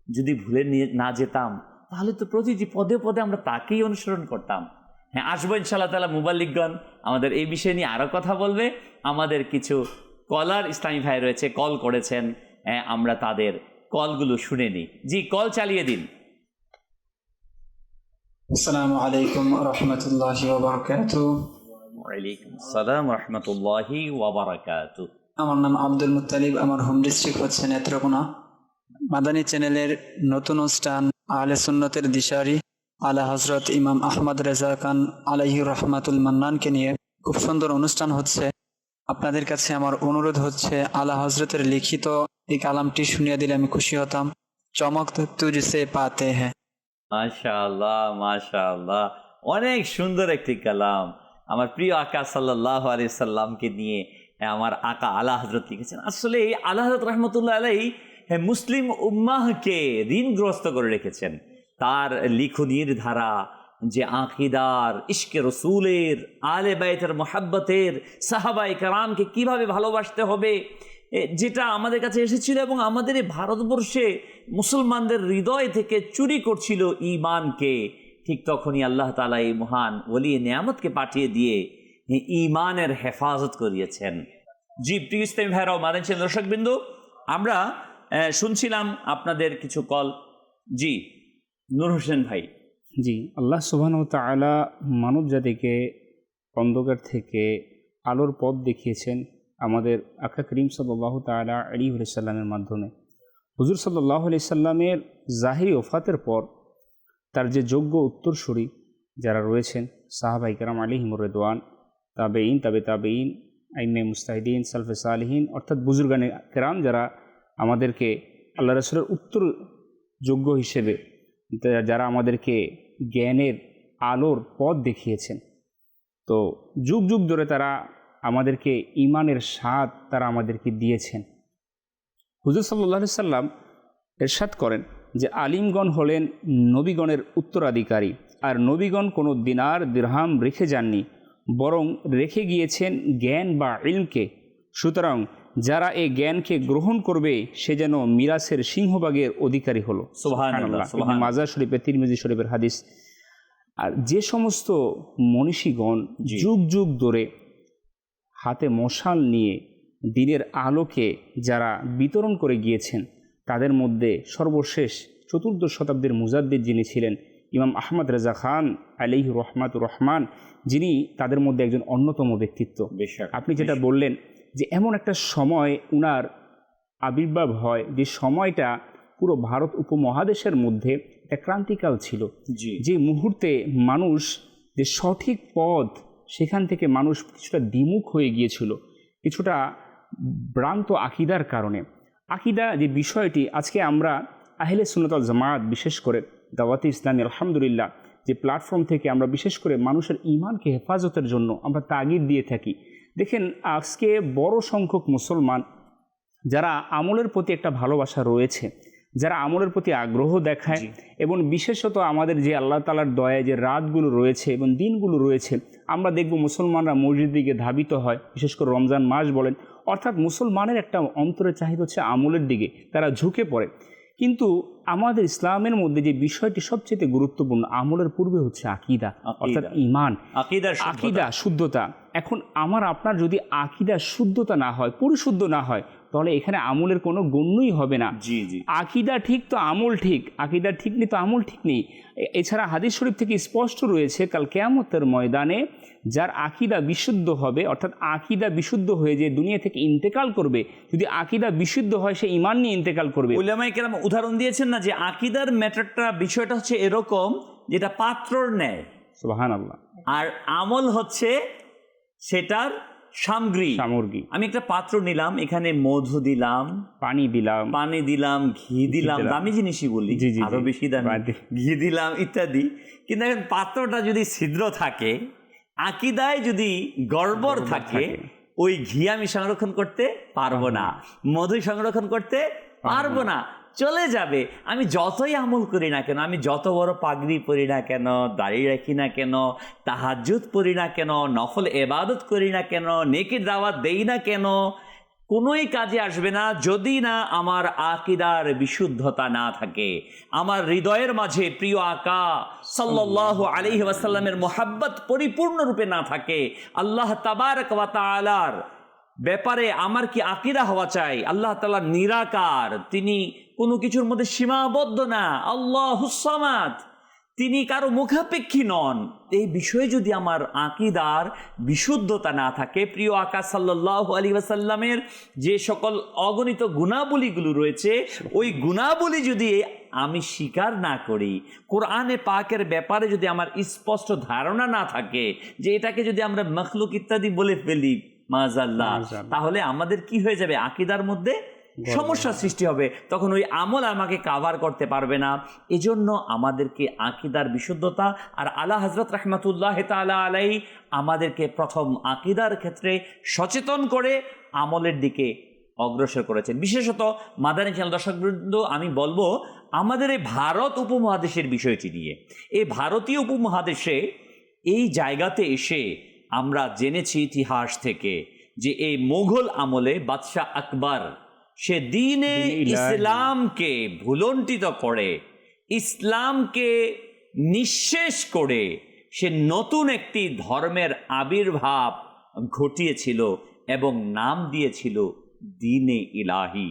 যদি ভুলে না যেতাম তাহলে তো প্রতিটি পদে পদে আমরা তাকেই অনুসরণ করতাম। হ্যাঁ, আসবো ইনশাআল্লাহ তাআলা মুবাল্লিগগণ আমাদের এই বিষয় নিয়ে আরও কথা বলবে। আমাদের কিছু কলার ইসলামী ভাই রয়েছে, কল করেছেন, আমরা তাদের কলগুলো শুনে নিই। জি, কল চালিয়ে দিন। আসসালামু আলাইকুম রহমতুল্লাহি ওয়া বারাকাতুহু। ওয়ালাইকুম আসসালাম রহমতুল্লাহি ওয়া বারাকাতুহু। আমার নাম আব্দুল মুত্তালিব, আমার হোম ডিস্ট্রিক্ট হচ্ছে নেত্রকোনা। মাদানী চ্যানেলের নতুন অনুষ্ঠান আহলে সুন্নতের দিশারি আলা হযরত ইমাম আহমদ রেজা খান আলাইহি রহমাতুল মান্নানকে নিয়ে খুব সুন্দর অনুষ্ঠান হচ্ছে। আপনাদের কাছে আমার অনুরোধ হচ্ছে আলা হযরতের লিখিত এই কালামটি শুনিয়ে দিলে আমি খুশি হতাম। চমক তো তুঝসে পাতে হ্যাঁ। মাশাআল্লাহ, মাশাআল্লাহ, অনেক সুন্দর একটি কালাম। আমার প্রিয় আকা সাল্লাল্লাহু আলাইহি সাল্লামকে নিয়ে আমার আকা আলা হযরত লিখেছেন। আসলে এই আলা হযরত রাহমাতুল্লাহ আলাইহি মুসলিম উম্মাহকে ঋণগ্রস্ত করে রেখেছেন। তার লিখনির ধারা যে আকিদার, ইশকে রসুলের, আলে বাইতের মোহাব্বতের, সাহাবায়ে কেরামকে কিভাবে ভালোবাসতে হবে, যেটা আমাদের কাছে এসেছিল এবং আমাদের এই ভারতবর্ষে মুসলমানদের হৃদয় থেকে চুরি করছিল ঈমানকে, ঠিক তখনই আল্লাহ তাআলা এই মহান ওলি নেয়ামতকে পাঠিয়ে দিয়ে ঈমানের হেফাজত করিয়েছেন। জি, প্রিয় ইসলামী ভাইরাও, মাদানী চ্যানেল দর্শকবৃন্দ, আমরা শুনছিলাম আপনাদের কিছু কল। জি, নূর হোসেন ভাই। জি, আল্লাহ সুবহানাহু ওয়া তাআলা মানব জাতিকে অন্ধকার থেকে আলোর পথ দেখিয়েছেন আমাদের আকা করিম সাল্লাল্লাহু তাআলা আলাইহি ওয়াসাল্লামের মাধ্যমে। হুজুর সাল্লাল্লাহু আলাইহি সাল্লামের জাহিরি ওফাতের পর তার যে যোগ্য উত্তরসূরি যারা রয়েছেন, সাহাবায়ে কেরাম আলাইহিমুর রিদওয়ান, তাবেঈন, তাবেঈন, আইম্মে মুজতাহিদিন, সালফে সালিহিন, অর্থাৎ বুজুর্গানে কেরাম যারা আমাদেরকে আল্লাহ রাসূলের উত্তর যোগ্য হিসেবে, যারা আমাদেরকে জ্ঞানের আলোর পথ দেখিয়েছেন। তো যুগ যুগ ধরে তারা আমাদেরকে ঈমানের স্বাদ তারা আমাদেরকে দিয়েছেন। হুজুর সাল্লাল্লাহু আলাইহি সাল্লাম ইরশাদ করেন যে আলিমগণ হলেন নবীগণের উত্তরাধিকারী, আর নবীগণ কোনো দিনার দিরহাম রেখে যাননি, বরং রেখে গিয়েছেন জ্ঞান বা ইলমকে। সুতরাং যারা এই জ্ঞানকে গ্রহণ করবে সে যেন মিরাসের সিংহভাগের অধিকারী হলো। সুবহানাল্লাহ, সুবহানাল্লাহ। মাজার শরীফের, তিরমিজি শরীফের হাদিস। আর যে সমস্ত মনীষীগণ যুগ যুগ ধরে হাতে মশাল নিয়ে দিনের আলোকে যারা বিতরণ করে গিয়েছেন, তাদের মধ্যে সর্বশেষ চতুর্দশ শতাব্দীর মুজাদ্দিদ যিনি ছিলেন ইমাম আহমদ রেজা খান আলাইহি রহমাতুর রহমান, যিনি তাদের মধ্যে একজন অন্যতম ব্যক্তিত্ব। আপনি যেটা বললেন যে এমন একটা সময় উনার আবির্ভাব হয়, যে সময়টা পুরো ভারত উপমহাদেশের মধ্যে একটা ক্রান্তিকাল ছিল। যে মুহূর্তে মানুষ যে সঠিক পথ, সেখান থেকে মানুষ কিছুটা দ্বিমুখ হয়ে গিয়েছিল, কিছুটা ভ্রান্ত আকিদার কারণে। আকিদা যে বিষয়টি আজকে আমরা আহলে সুন্নাত ওয়াল জামাত, বিশেষ করে দাওয়াতে ইসলামী আলহামদুলিল্লাহ যে প্ল্যাটফর্ম থেকে আমরা বিশেষ করে মানুষের ঈমানকে হেফাজতের জন্য আমরা তাগিদ দিয়ে থাকি। দেখেন, আজকে বড় সংখ্যক মুসলমান যারা আমলের প্রতি একটা ভালোবাসা রয়েছে, যারা আমলের প্রতি আগ্রহ দেখায়, এবং বিশেষত আমাদের যে আল্লাহ তাআলার দয়ায় যে রাতগুলো রয়েছে এবং দিনগুলো রয়েছে, আমরা দেখব মুসলমানরা মসজিদের দিকে ধাবিত হয়, বিশেষ করে রমজান মাস বলেন। অর্থাৎ মুসলমানের একটা অন্তরের চাহিদা হচ্ছে আমলের দিকে, তারা ঝুঁকে পড়ে। কিন্তু আমাদের ইসলামের মধ্যে যে বিষয়টি সবচেয়ে গুরুত্বপূর্ণ, আমলের পূর্বে হচ্ছে আকিদা, অর্থাৎ ঈমান, আকিদা শুদ্ধতা। এখন আমার আপনার যদি আকিদা শুদ্ধতা না হয়, পরিশুদ্ধ না হয়, তাহলে এখানে আমলের কোনো গণ্যই হবে না। আকিদা ঠিক তো আমল ঠিক, আকিদা ঠিক নেই তো আমল ঠিক নেই। এছাড়া হাদিস শরীফ থেকে স্পষ্ট রয়েছে, কাল কিয়ামতের ময়দানে যার আকিদা বিশুদ্ধ হবে, অর্থাৎ আকিদা বিশুদ্ধ হয়ে যে দুনিয়া থেকে ইন্তেকাল করবে, যদি আকিদা বিশুদ্ধ হয় সে ঈমান নিয়ে ইন্তেকাল করবে। উলামায়ে কেরাম উদাহরণ দিয়েছেন না যে আকিদার ম্যাটারটা, বিষয়টা হচ্ছে এরকম যেটা পাত্রর ন্যায়, সুবহানাল্লাহ, আর আমল হচ্ছে সেটার সামগ্রী। আমি একটা পাত্র নিলাম, এখানে মধু দিলাম, পানি দিলাম, ঘি দিলাম, দামি জিনিসই বলি, আরো বেশি দামি, ঘি দিলাম ইত্যাদি। কিন্তু এখন পাত্রটা যদি ছিদ্র থাকে, আকিদায় যদি গড়বড় থাকে, ওই ঘি আমি সংরক্ষণ করতে পারবো না, মধু সংরক্ষণ করতে পারবো না, চলে যাবে। আমি যতই আমল করি না কেন, আমি যত বড় পাগড়ি পরি না কেন, দাড়ি রাখি না কেন, তাহাজ্জুদ পড়ি না কেন, নফল ইবাদত করি না কেন, নেকির দাওয়াত দেই না কেন, কোনোই কাজে আসবে না যদি না আমার আকীদার বিশুদ্ধতা না থাকে, আমার হৃদয়ের মাঝে প্রিয় আকা সাল্লাল্লাহু আলাইহি ওয়াসাল্লামের মোহাব্বত পরিপূর্ণরূপে না থাকে, আল্লাহ তাবারক ওয়া তাআলার ব্যাপারে আমার কি আকীদা হওয়া চাই, আল্লাহ তাআলা নিরাকার, তিনি কোনো কিছুর মধ্যে সীমাবদ্ধ না, আল্লাহুস সামাদ, তিনি কারো মুখাপেক্ষী নন, এই বিষয়ে যদি আমার আকীদার বিশুদ্ধতা না থাকে, প্রিয় আকা সাল্লাল্লাহু আলাইহি ওয়াসাল্লামের যে সকল অগণিত গুণাবলীগুলো রয়েছে ওই গুণাবলী যদি আমি স্বীকার না করি, কোরআনে পাকের ব্যাপারে যদি আমার স্পষ্ট ধারণা না থাকে, যে এটাকে যদি আমরা মখলুক ইত্যাদি বলে ফেলি মাযাল্লাহ, তাহলে আমাদের কি হয়ে যাবে, আকীদার মধ্যে সমস্যার সৃষ্টি হবে, তখন ওই আমল আমাকে কাভার করতে পারবে না। এজন্য আমাদেরকে আকীদার বিশুদ্ধতা, আর আলা হযরত রাহমাতুল্লাহ তাআলা আলাইহি আমাদেরকে প্রথম আকীদার ক্ষেত্রে সচেতন করে আমলের দিকে অগ্রসর করেছেন। বিশেষত মাদানী চ্যানেল দর্শকবৃন্দ, আমি বলবো আমাদের এই ভারত উপমহাদেশের বিষয়টি নিয়ে, এই ভারতীয় উপমহাদেশে এই জায়গাতে এসে আমরা জেনেছি ইতিহাস থেকে যে এই মোগল আমলে বাদশাহ আকবর সে দ্বীনে ইসলামকে ভুলণ্ঠিত করে, ইসলামকে নিঃশেষ করে সে নতুন একটি ধর্মের আবির্ভাব ঘটিয়েছিল এবং নাম দিয়েছিল দ্বীনে ইলাহি।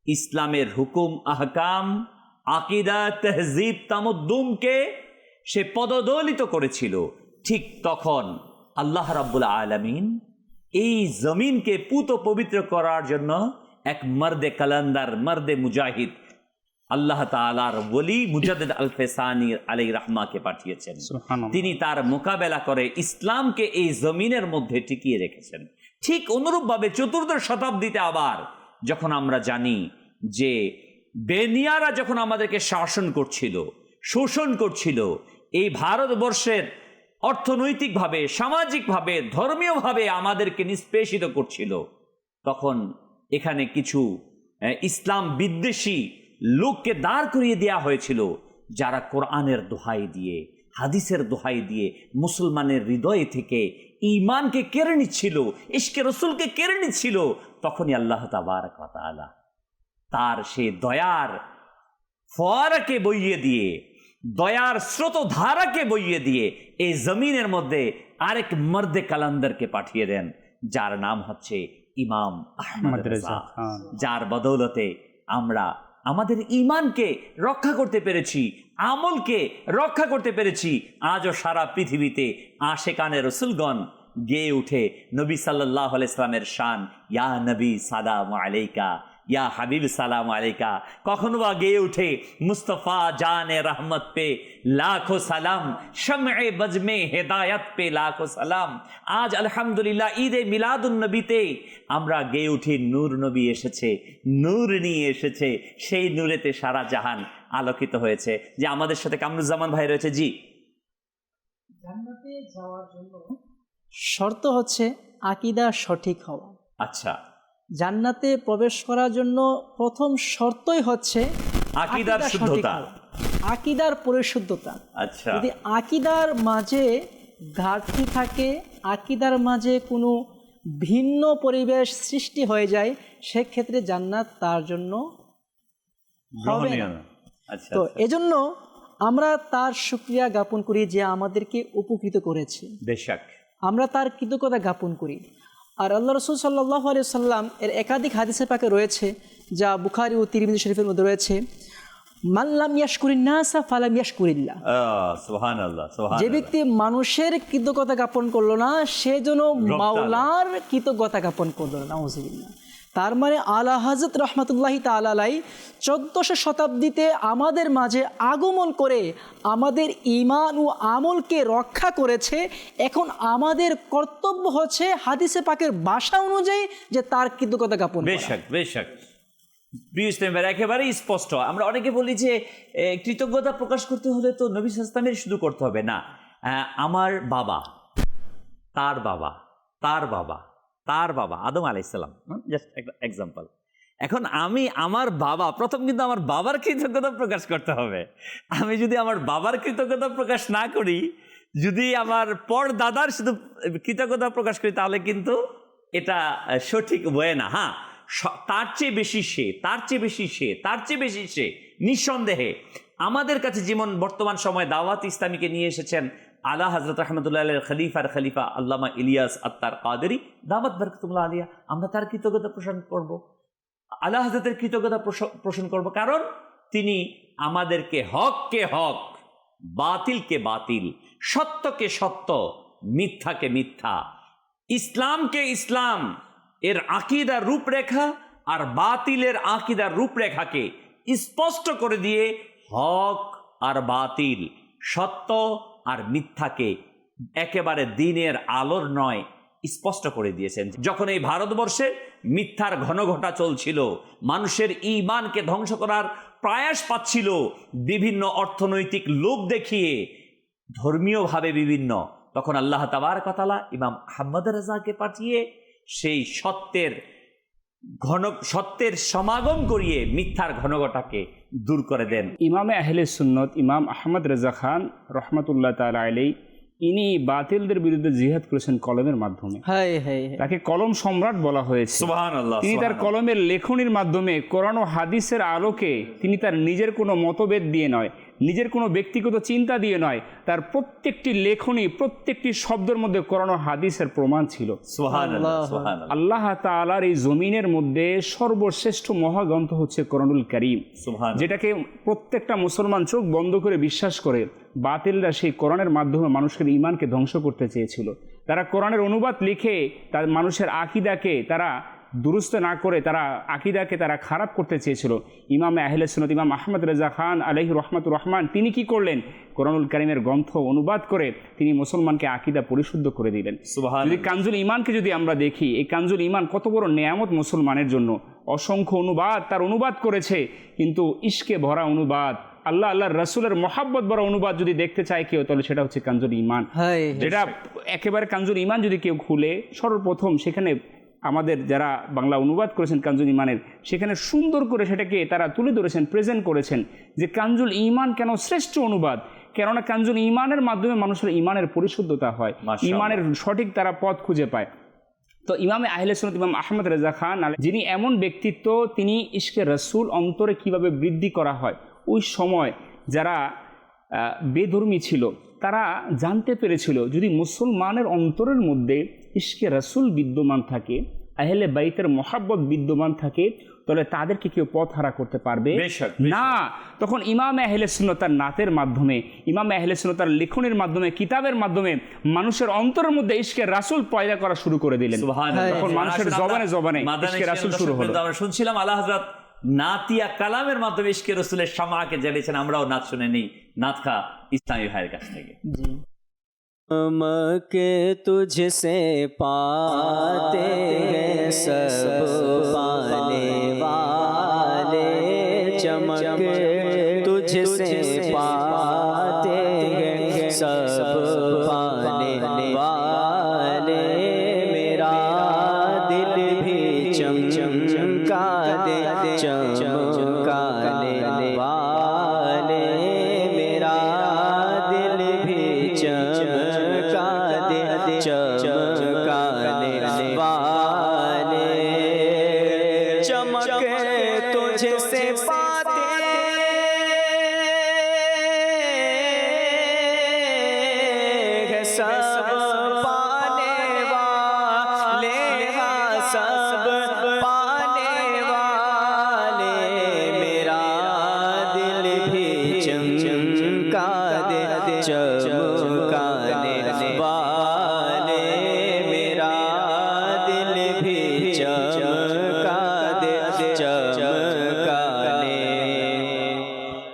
ইসলামের হুকুম আহকাম, আকীদা, তেহজিব, তামদ্দুনকে সে পদদলিত করেছিল। ঠিক তখন আল্লাহ রাব্বুল আলামিন এই জমিনকে পুত পবিত্র করার জন্য এক মর্দে কালান্দার, মর্দে মুজাহিদ, আল্লাহ তাআলার ওলি মুজাদ্দিদ আল ফেসানি আলাইহির রাহমাকে পাঠিয়েছেন। তিনি তার মোকাবেলা করে ইসলামকে এই জমিনের মধ্যে টিকিয়ে রেখেছেন। ঠিক অনুরূপভাবে চতুর্দশ শতাব্দীতে আবার যখন আমরা জানি যে বেনিয়ারা যখন আমাদেরকে শাসন করছিল, শোষণ করছিল, এই ভারতবর্ষের অর্থনৈতিকভাবে, সামাজিকভাবে, ধর্মীয়ভাবে আমাদেরকে নিষ্পেষিত করছিল, তখন এখানে কিছু ইসলাম বিদ্বেষী লোককে দাঁড় করিয়ে দেওয়া হয়েছিল, যারা কোরআনের দোহাই দিয়ে, হাদিসের দোহাই দিয়ে মুসলমানের হৃদয় থেকে ঈমানকে কেড়ে নিচ্ছিল, ইশকে রসুলকে কেড়ে নিচ্ছিল। তখনই আল্লাহ তাবারক ওয়া তাআলা তার সে দয়ার ফোয়ারাকে বইয়ে দিয়ে, দয়ার স্রোতধারাকে বইয়ে দিয়ে এই জমিনের মধ্যে আরেক মর্দে কালান্দারকে পাঠিয়ে দেন, যার নাম হচ্ছে ইমাম আহমদ রেজা, যার বদৌলতে আমরা আমাদের ঈমানকে রক্ষা করতে পেরেছি, আমলকে রক্ষা করতে পেরেছি। আজও সারা পৃথিবীতে আশেকানে রসুলগণ গেয়ে উঠে নবী সাল্লাল্লাহু আলাইহি সাল্লামের শান, ইয়া নবী সালামু আলাইকা, ইয়া হাবিব সালাম আলাইকা। কখনো বা গেয়ে উঠে মুস্তফা জানে রহমত পে লাখো সালাম, শমএ বজমে হেদায়ত পে লাখো সালাম। আজ আলহামদুলিল্লাহ ঈদে মিলাদুন নবীতে আমরা গেয়ে উঠি নূর নবী এসেছে, নূর নিয়ে এসেছে, সেই নূরেতে সারা জাহান আলোকিত হয়েছে। যে আমাদের সাথে কামরুজ্জামান ভাই রয়েছে। জি, জান্নাতে যাওয়ার জন্য শর্ত হচ্ছে আকীদা সঠিক হওয়া। আচ্ছা, জান্নাতে প্রবেশ করার জন্য প্রথম শর্তই হচ্ছে আকীদার শুদ্ধতা, আকীদার পরিশুদ্ধতা। আচ্ছা, যদি আকীদার মাঝে ঘাটতি থাকে, আকীদার মাঝে কোনো ভিন্ন পরিবেশ সৃষ্টি হয়ে যায়, সেক্ষেত্রে জান্নাত তার জন্য হবে না। আচ্ছা, তো এজন্য আমরা তার শুকরিয়া জ্ঞাপন করি যে আমাদেরকে উপকৃত করেছে, বেশক আমরা তার কৃতজ্ঞতা জ্ঞাপন করি। আর আল্লাহ রসুল সাল্লাল্লাহু আলাইহি সাল্লাম এর একাধিক হাদিসে পাকে রয়েছে, যা বুখারী ও তিরমিজি শরীফের মধ্যে রয়েছে, মান লাম ইয়াশকুরিন নাসা ফালাম ইয়াশকুরিল্লাহ। সুবহানাল্লাহ, যে ব্যক্তি মানুষের কৃতজ্ঞতা জ্ঞাপন করলো না, সে যেন মাওলার কৃতজ্ঞতা জ্ঞাপন করলো না। নাউযুবিল্লাহ। তার মানে আলা হযরত রাহমাতুল্লাহি তাআলা আলাইহি 1400 শতাব্দীতে আমাদের মাঝে আগমন করে আমাদের ঈমান ও আমলকে রক্ষা করেছে। এখন আমাদের কর্তব্য হচ্ছে হাদিসে পাকের ভাষা অনুযায়ী যে তার কৃতজ্ঞতা জ্ঞাপন করা। বেশক বেশক প্রিয় ইসলামের একেবারেই স্পষ্ট। আমরা অনেকে বলি যে কৃতজ্ঞতা প্রকাশ করতে হলে তো নবী সাল্লাল্লাহু আলাইহি ওয়াসাল্লামের শুধু করতে হবে না, আমার বাবা, তার বাবা, তার বাবা, তার বাবা আদম আলাইহিস সালাম, জাস্ট একটা এক্সাম্পল। এখন আমি আমার বাবা, প্রথম কিন্তু আমার বাবার কৃতজ্ঞতা প্রকাশ করতে হবে। আমি যদি আমার বাবার কৃতজ্ঞতা প্রকাশ না করি, যদি আমার পর দাদার শুধু কৃতজ্ঞতা প্রকাশ করি, তাহলে কিন্তু এটা সঠিক ওয়ে না। হ্যাঁ, তার চেয়ে বেশি সে, তার চেয়ে বেশি সে, তার চেয়ে বেশি সে, নিঃসন্দেহে আমাদের কাছে যেমন বর্তমান সময়ে দাওয়াত ইসলামীকে নিয়ে এসেছেন আলা হযরত রাহমাতুল্লাহ আলাইহির খলিফা আল্লামা ইলিয়াস আত্তার কাদেরী দাওয়াত বরকতুল্লাহ আলিয়া, আমরা তার কৃতজ্ঞতা পোষণ করব, আলা হযরতের কৃতজ্ঞতা পোষণ করব, কারণ তিনি আমাদেরকে হককে হক, বাতিলকে বাতিল, সত্যকে সত্য, মিথ্যাকে মিথ্যা, ইসলামকে ইসলাম এর আকীদার রূপরেখা আর বাতিলের আকীদার রূপরেখাকে স্পষ্ট করে দিয়ে হক আর বাতিল, সত্য আর মিথ্যাকে একেবারে দিনের আলোর নয় স্পষ্ট করে দিয়েছেন। যখন এই ভারতবর্ষে মিথ্যার ঘনঘটা চলছিল, মানুষের ঈমানকে ধ্বংস করার প্রয়াস পাচ্ছিল বিভিন্ন অর্থনৈতিক লোভ দেখিয়ে, ধর্মীয়ভাবে বিভিন্ন, তখন আল্লাহ তাবারক ওয়া তাআলা ইমাম আহমদ রেজাকে পাঠিয়ে সেই সত্যের সমাগম করিয়ে মিথ্যার ঘনঘটাকে দূর করে দেন। ইমামে আহলে সুন্নত ইমাম আহমদ রেজা খান রহমতুল্লাহ তাআলা আলাইহি, ইনি বাতিলদের বিরুদ্ধে জিহাদ করেছেন কলমের মাধ্যমে। তাকে কলম সম্রাট বলা হয়েছে। সুবহানাল্লাহ। তিনি তার কলমের লেখনির মাধ্যমে কোরআন ও হাদিসের আলোকে, তিনি তার নিজের কোনো মতভেদ দিয়ে নয়, নিজের কোনো ব্যক্তিগত চিন্তা দিয়ে নয়, তার প্রত্যেকটি লেখনী, প্রত্যেকটি শব্দের মধ্যে কোরআন ও হাদিসের প্রমাণ ছিল। সুবহানাল্লাহ, সুবহানাল্লাহ। আল্লাহ তাআলার এই জমিনের মধ্যে সর্বশ্রেষ্ঠ মহাগ্রন্থ হচ্ছে কোরআনুল কারীম, যেটাকে প্রত্যেকটা মুসলমান চোখ বন্ধ করে বিশ্বাস করে। বাতিলরা সেই কোরআনের মাধ্যমে মানুষের ঈমানকে ধ্বংস করতে চেয়েছিল। তারা কোরআনের অনুবাদ লিখে তার মানুষের আকীদাকে তারা দুরুস্ত না করে তারা আকীদাকে তারা খারাপ করতে চেয়েছিল। ইমামে আহলে সুন্নাত ইমাম আহমদ রেজা খান আলাইহি রহমাতুর রহমান, তিনি কি করলেন? কোরআনুল কারীমের গ্রন্থ অনুবাদ করে তিনি মুসলমানকে আকীদা পরিশুদ্ধ করে দিলেন। যদি কানজুল ঈমানকে যদি আমরা দেখি, এই কানজুল ঈমান কত বড় নেয়ামত মুসলমানের জন্য। অসংখ্য অনুবাদ তার অনুবাদ করেছে, কিন্তু ইশকে ভরা অনুবাদ, আল্লাহর রাসূলের মহাব্বত ভরা অনুবাদ যদি দেখতে চায় কেউ, তাহলে সেটা হচ্ছে কানজুল ঈমান। যেটা একেবারে কানজুল ঈমান যদি কেউ খুলে, সর্বপ্রথম সেখানে আমাদের যারা বাংলা অনুবাদ করেছেন কানজুল ঈমানের, সেখানে সুন্দর করে সেটাকে তারা তুলে ধরেছেন, প্রেজেন্ট করেছেন যে কানজুল ঈমান কেন শ্রেষ্ঠ অনুবাদ। কেননা কানজুল ঈমানের মাধ্যমে মানুষের ঈমানের পরিশুদ্ধতা হয়, ঈমানের সঠিক তারা পথ খুঁজে পায়। তো ইমামে আহলে সুন্নাত ইমাম আহমদ রেজা খান, যিনি এমন ব্যক্তিত্ব, তিনি ইশকে রাসূল অন্তরে কিভাবে বৃদ্ধি করা হয়, ওই সময় যারা বেধর্মী ছিল তারা জানতে পেরেছিল যদি মুসলমানের অন্তরের মধ্যে ইশকে রাসূল বিদ্যমান থাকে, আহলে বাইতের মহাব্বত বিদ্যমান থাকে, তাহলে তাদেরকে কেউ পথ হারা করতে পারবে না। তখন ইমামে আহলে সুন্নাত তার নাতের মাধ্যমে, ইমামে আহলে সুন্নাত তার লেখনের মাধ্যমে, কিতাবের মাধ্যমে মানুষের অন্তরের মধ্যে ইশকে রাসূল পয়দা করা শুরু করে দিলেন। তখন মানুষের জবানে জবানে ইশকে রাসূল শুরু হলো। আমরা শুনছিলাম আলা হযরত নাতিয়া কালামের মাধ্যমে ইশকে রাসূলের শামাকে জ্বালিয়েছেন। আমরাও নাত শুনে নেই নাত খা ইসলামী ভাইয়ের কাছ থেকে। चमक तुझसे पाते हैं सब पाने वाले, चमक तुझसे पाते हैं सब पाने वाले, मेरा दिल भी चमका दे चमकाने वाले, मेरा दिल भी चमका दे चमकाने वाले, चमक तुझसे पाते हैं सब पाने वाले, सब पाने वाले, मेरा दिल भी चमका दे चमकाने वाले, मेरा दिल भी चमका दे चमकाने।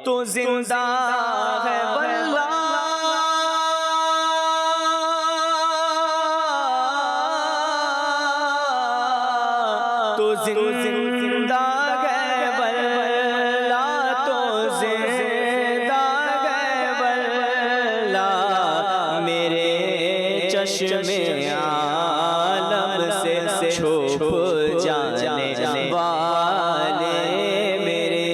तो जिंदा है वल्लाह, तो जिंदा है वल्लाह, तो जिंदा है वल्लाह, मेरे चश्मे आलम से छुप जाने वाले, मेरे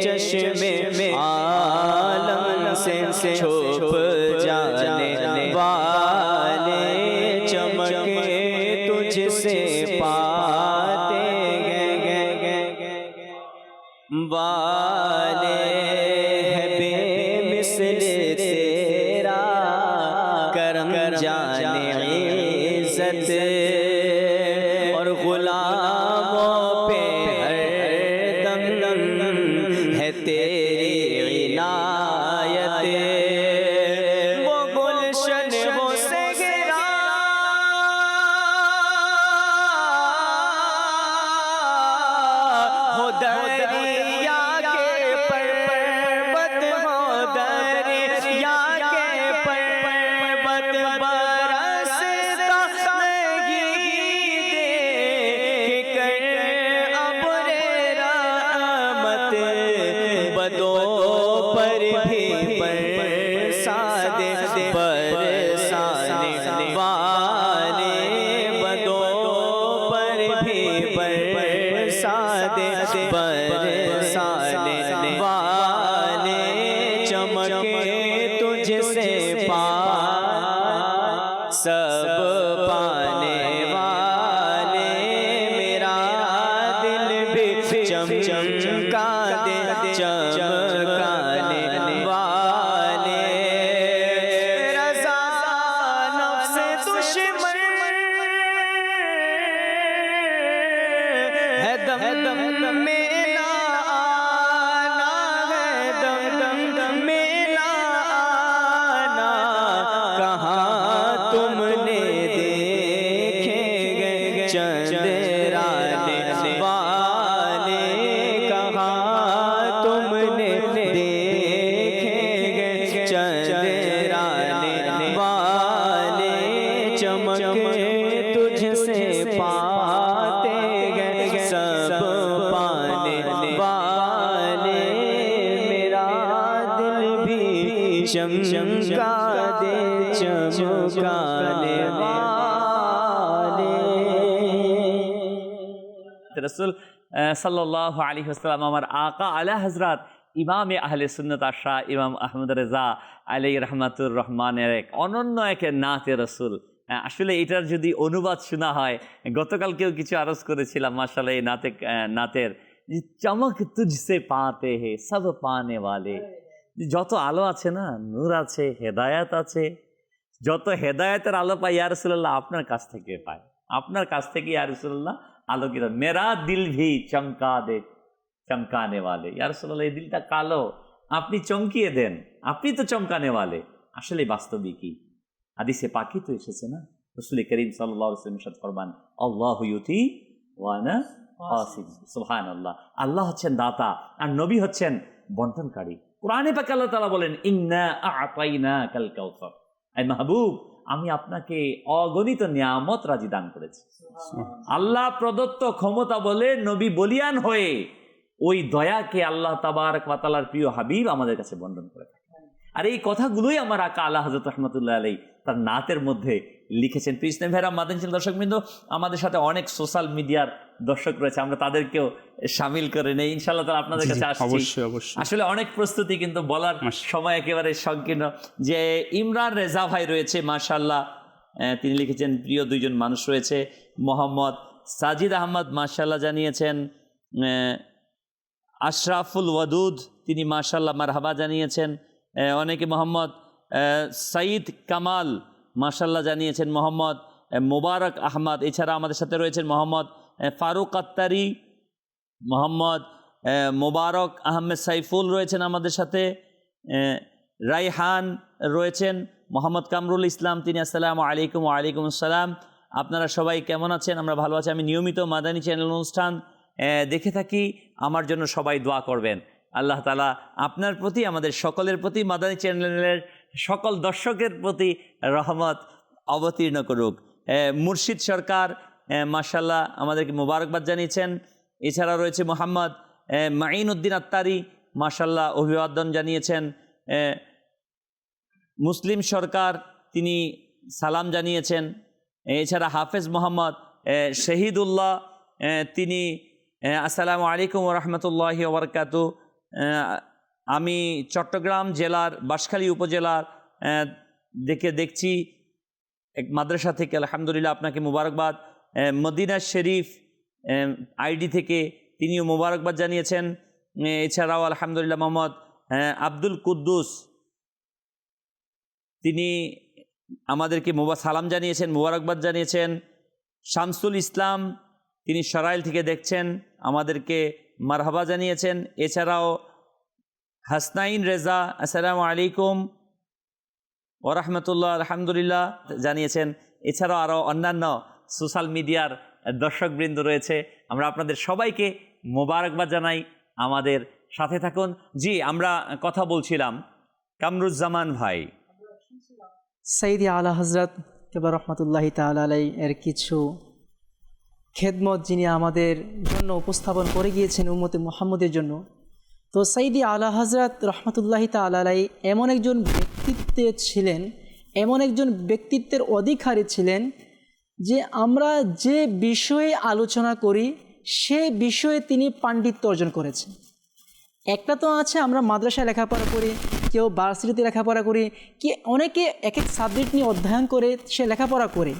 चश्मे आलम से छुप जाने वाले, चमके तुझसे वाले है बेमिसल तेरा करम जाने इज्जत और गुलामों पे हरदम है तेरी इनायत वो गुलशन वो सेहरा हो दरिया के पर्वत हो दरिया के पर्वत बरसता नहीं देख कर अब्रे रहमत बदो पर भी बरसा दे बरसाने वाले बदो पर भी बरसा दे बरसाने वाले चमके तुझसे पा सब पाने वाले मेरा दिल भी चमका दे चमकाने वाले रज़ा नफ्स दुश्मन है दम में ना आना है दम में ना आना कहाँ तुमने देखे गए चंद्राने वाले कहाँ तुमने देखे गए चंद्राने वाले चमके तुझसे पाते गए सब पाने वाले मेरा दिल भी चमका दे चमकाने वाले रसूल सल्लल्लाहु अलैहि वसल्लम আমার আকা আলা হযরত ইমামে আহলে সুন্নাত আশা ইমাম আহমদ রেজা আলাইহি রহমাতুর রহমানের এক অনন্য এক নাতে রসুল। আসলে এটার যদি অনুবাদ শোনা হয়, গতকালকেও কিছু আরজ করেছিলাম মাশাআল্লাহ এই নাতের যে চমক তুঝসে পাতে হে সব পানে ওয়ালে, যত আলো আছে না, নূর আছে, হেদায়াত আছে, যত হেদায়াতের আলো পাই ইয়া রাসূলুল্লাহ আপনার কাছ থেকে পায়, আপনার কাছ থেকে ইয়া রাসূলুল্লাহ আলোকিত। মেরা দিল ভি চমকা দে চমকানে ওয়ালে, ইয়া রাসূলুল্লাহ এই দিলটা কালো, আপনি চমকিয়ে দেন, আপনি তো চমকানে ওয়ালে। আসলে বাস্তবিকই হাদিসে পাকি তো এসেছে না, রাসূল করিম সাল্লাল্লাহু আলাইহি ওয়াসাল্লাম ইরশাদ ফরমান আল্লাহু ইউতি ওয়া আনা কাসিম। সুবহানাল্লাহ, আল্লাহ হচ্ছেন দাতা আর নবী হচ্ছেন বন্টনকারী। কোরআনে পাকে আল্লাহ তাআলা বলেন ইন্না আ'তাইনাকাল কাউসার, আই মাহবুব আমি আপনাকে অগণিত নিয়ামত রাজি দান করেছি। আল্লাহ প্রদত্ত ক্ষমতা বলে নবী বলিয়ান হয়ে ওই দয়াকে আল্লাহ তাবারক ওয়া তাআলার প্রিয় হাবিব আমাদের কাছে বন্টন করে থাকে। আর এই কথাগুলোই আমার আকা আলা হযরত রাহমাতুল্লাহ আলাইহি তার নাতের মধ্যে লিখেছেন। প্রিয় ইসলামী ভাইরা, মাদানী চ্যানেল দর্শকবৃন্দ, আমাদের সাথে অনেক সোশ্যাল মিডিয়ার দর্শক রয়েছে, আমরা তাদেরকেও শামিল করে নেই ইনশাআল্লাহ তাআলা আপনাদের কাছে আসছি। অবশ্যই আসলে অনেক প্রস্তুতি, কিন্তু বলার সময় একেবারে সংকীর্ণ। যে ইমরান রেজা ভাই রয়েছে মাশাআল্লাহ, তিনি লিখেছেন প্রিয় দুইজন মানুষ রয়েছে। মোহাম্মদ সাজিদ আহমদ মাশাআল্লাহ জানিয়েছেন, আশরাফুল ওয়াদুদ তিনি মাশাআল্লাহ মারহাবা জানিয়েছেন। অনেকে মোহাম্মদ সাইদ কামাল মাশাআল্লাহ জানিয়েছেন, মোহাম্মদ মোবারক আহমদ, এছাড়া আমাদের সাথে রয়েছেন মোহাম্মদ ফারুক আত্তারি, মোহাম্মদ মোবারক আহমেদ সাইফুল রয়েছেন আমাদের সাথে, রাইহান রয়েছেন, মোহাম্মদ কামরুল ইসলাম তিনি আসসালামু আলাইকুম। ওয়ালাইকুম আসসালাম। আপনারা সবাই কেমন আছেন? আমরা ভালো আছি। আমি নিয়মিত মাদানী চ্যানেল অনুষ্ঠান দেখে থাকি, আমার জন্য সবাই দোয়া করবেন। আল্লাহ তাআলা আপনার প্রতি, আমাদের সকলের প্রতি, মাদানী চ্যানেলের সকল দর্শকের প্রতি রহমত অবতীর্ণ করুক। মুর্শিদ সরকার মাশাআল্লাহ আমাদেরকে মোবারকবাদ জানিয়েছেন। এছাড়া রয়েছে মোহাম্মদ মাইন উদ্দিন আত্তারি মাশাআল্লাহ অভিবাদন জানিয়েছেন। মুসলিম সরকার তিনি সালাম জানিয়েছেন। এছাড়া হাফেজ মোহাম্মদ শহীদুল্লাহ তিনি আসসালামু আলাইকুম ওয়া রাহমাতুল্লাহি ওয়া বারাকাতুহু। আমি চট্টগ্রাম জেলার বাঁশখালী উপজেলার দেখছি এক মাদ্রাসা থেকে, আলহামদুলিল্লাহ আপনাকে মোবারকবাদ। মদিনা শরীফ আইডি থেকে তিনিও মোবারকবাদ জানিয়েছেন। এছাড়াও আলহামদুলিল্লাহ মোহাম্মদ আব্দুল কুদ্দুস, তিনি আমাদেরকে সালাম জানিয়েছেন, মুবারকবাদ জানিয়েছেন। শামসুল ইসলাম, তিনি সরাইল থেকে দেখছেন, আমাদেরকে মারহাবা জানিয়েছেন। এছাড়াও হাসনাইন রেজা, আসসালামু আলাইকুম ওয়া রাহমাতুল্লাহ, আলহামদুলিল্লাহ জানিয়েছেন। এছাড়াও আরও অন্যান্য সোশ্যাল মিডিয়ার দর্শকবৃন্দ রয়েছে, আমরা আপনাদের সবাইকে মোবারকবাদ জানাই। আমাদের সাথে থাকুন। জি, আমরা কথা বলছিলাম কামরুজ্জামান ভাই, সাইদি আলা হজরত কেবলা রহমতুল্লাহি তাআলা আলাইহি এর কিছু খেদমত যিনি আমাদের জন্য উপস্থাপন করে গিয়েছেন উম্মতে মুহাম্মদের জন্য। তো সাইদি আলা হজরত রহমতুল্লাহি তাআলা আলাইহি এমন একজন ব্যক্তিত্ব ছিলেন, এমন একজন ব্যক্তিত্বের অধিকারী ছিলেন যে আমরা যে বিষয়ে আলোচনা করি সে বিষয়ে তিনি পাণ্ডিত্য অর্জন করেছেন। একটা তো আছে আমরা মাদ্রাসায় লেখাপড়া করি, কেউ ভার্সিটিতে লেখাপড়া করি, কি অনেকে এক এক সাবজেক্ট নিয়ে অধ্যয়ন করে সে লেখাপড়া করে,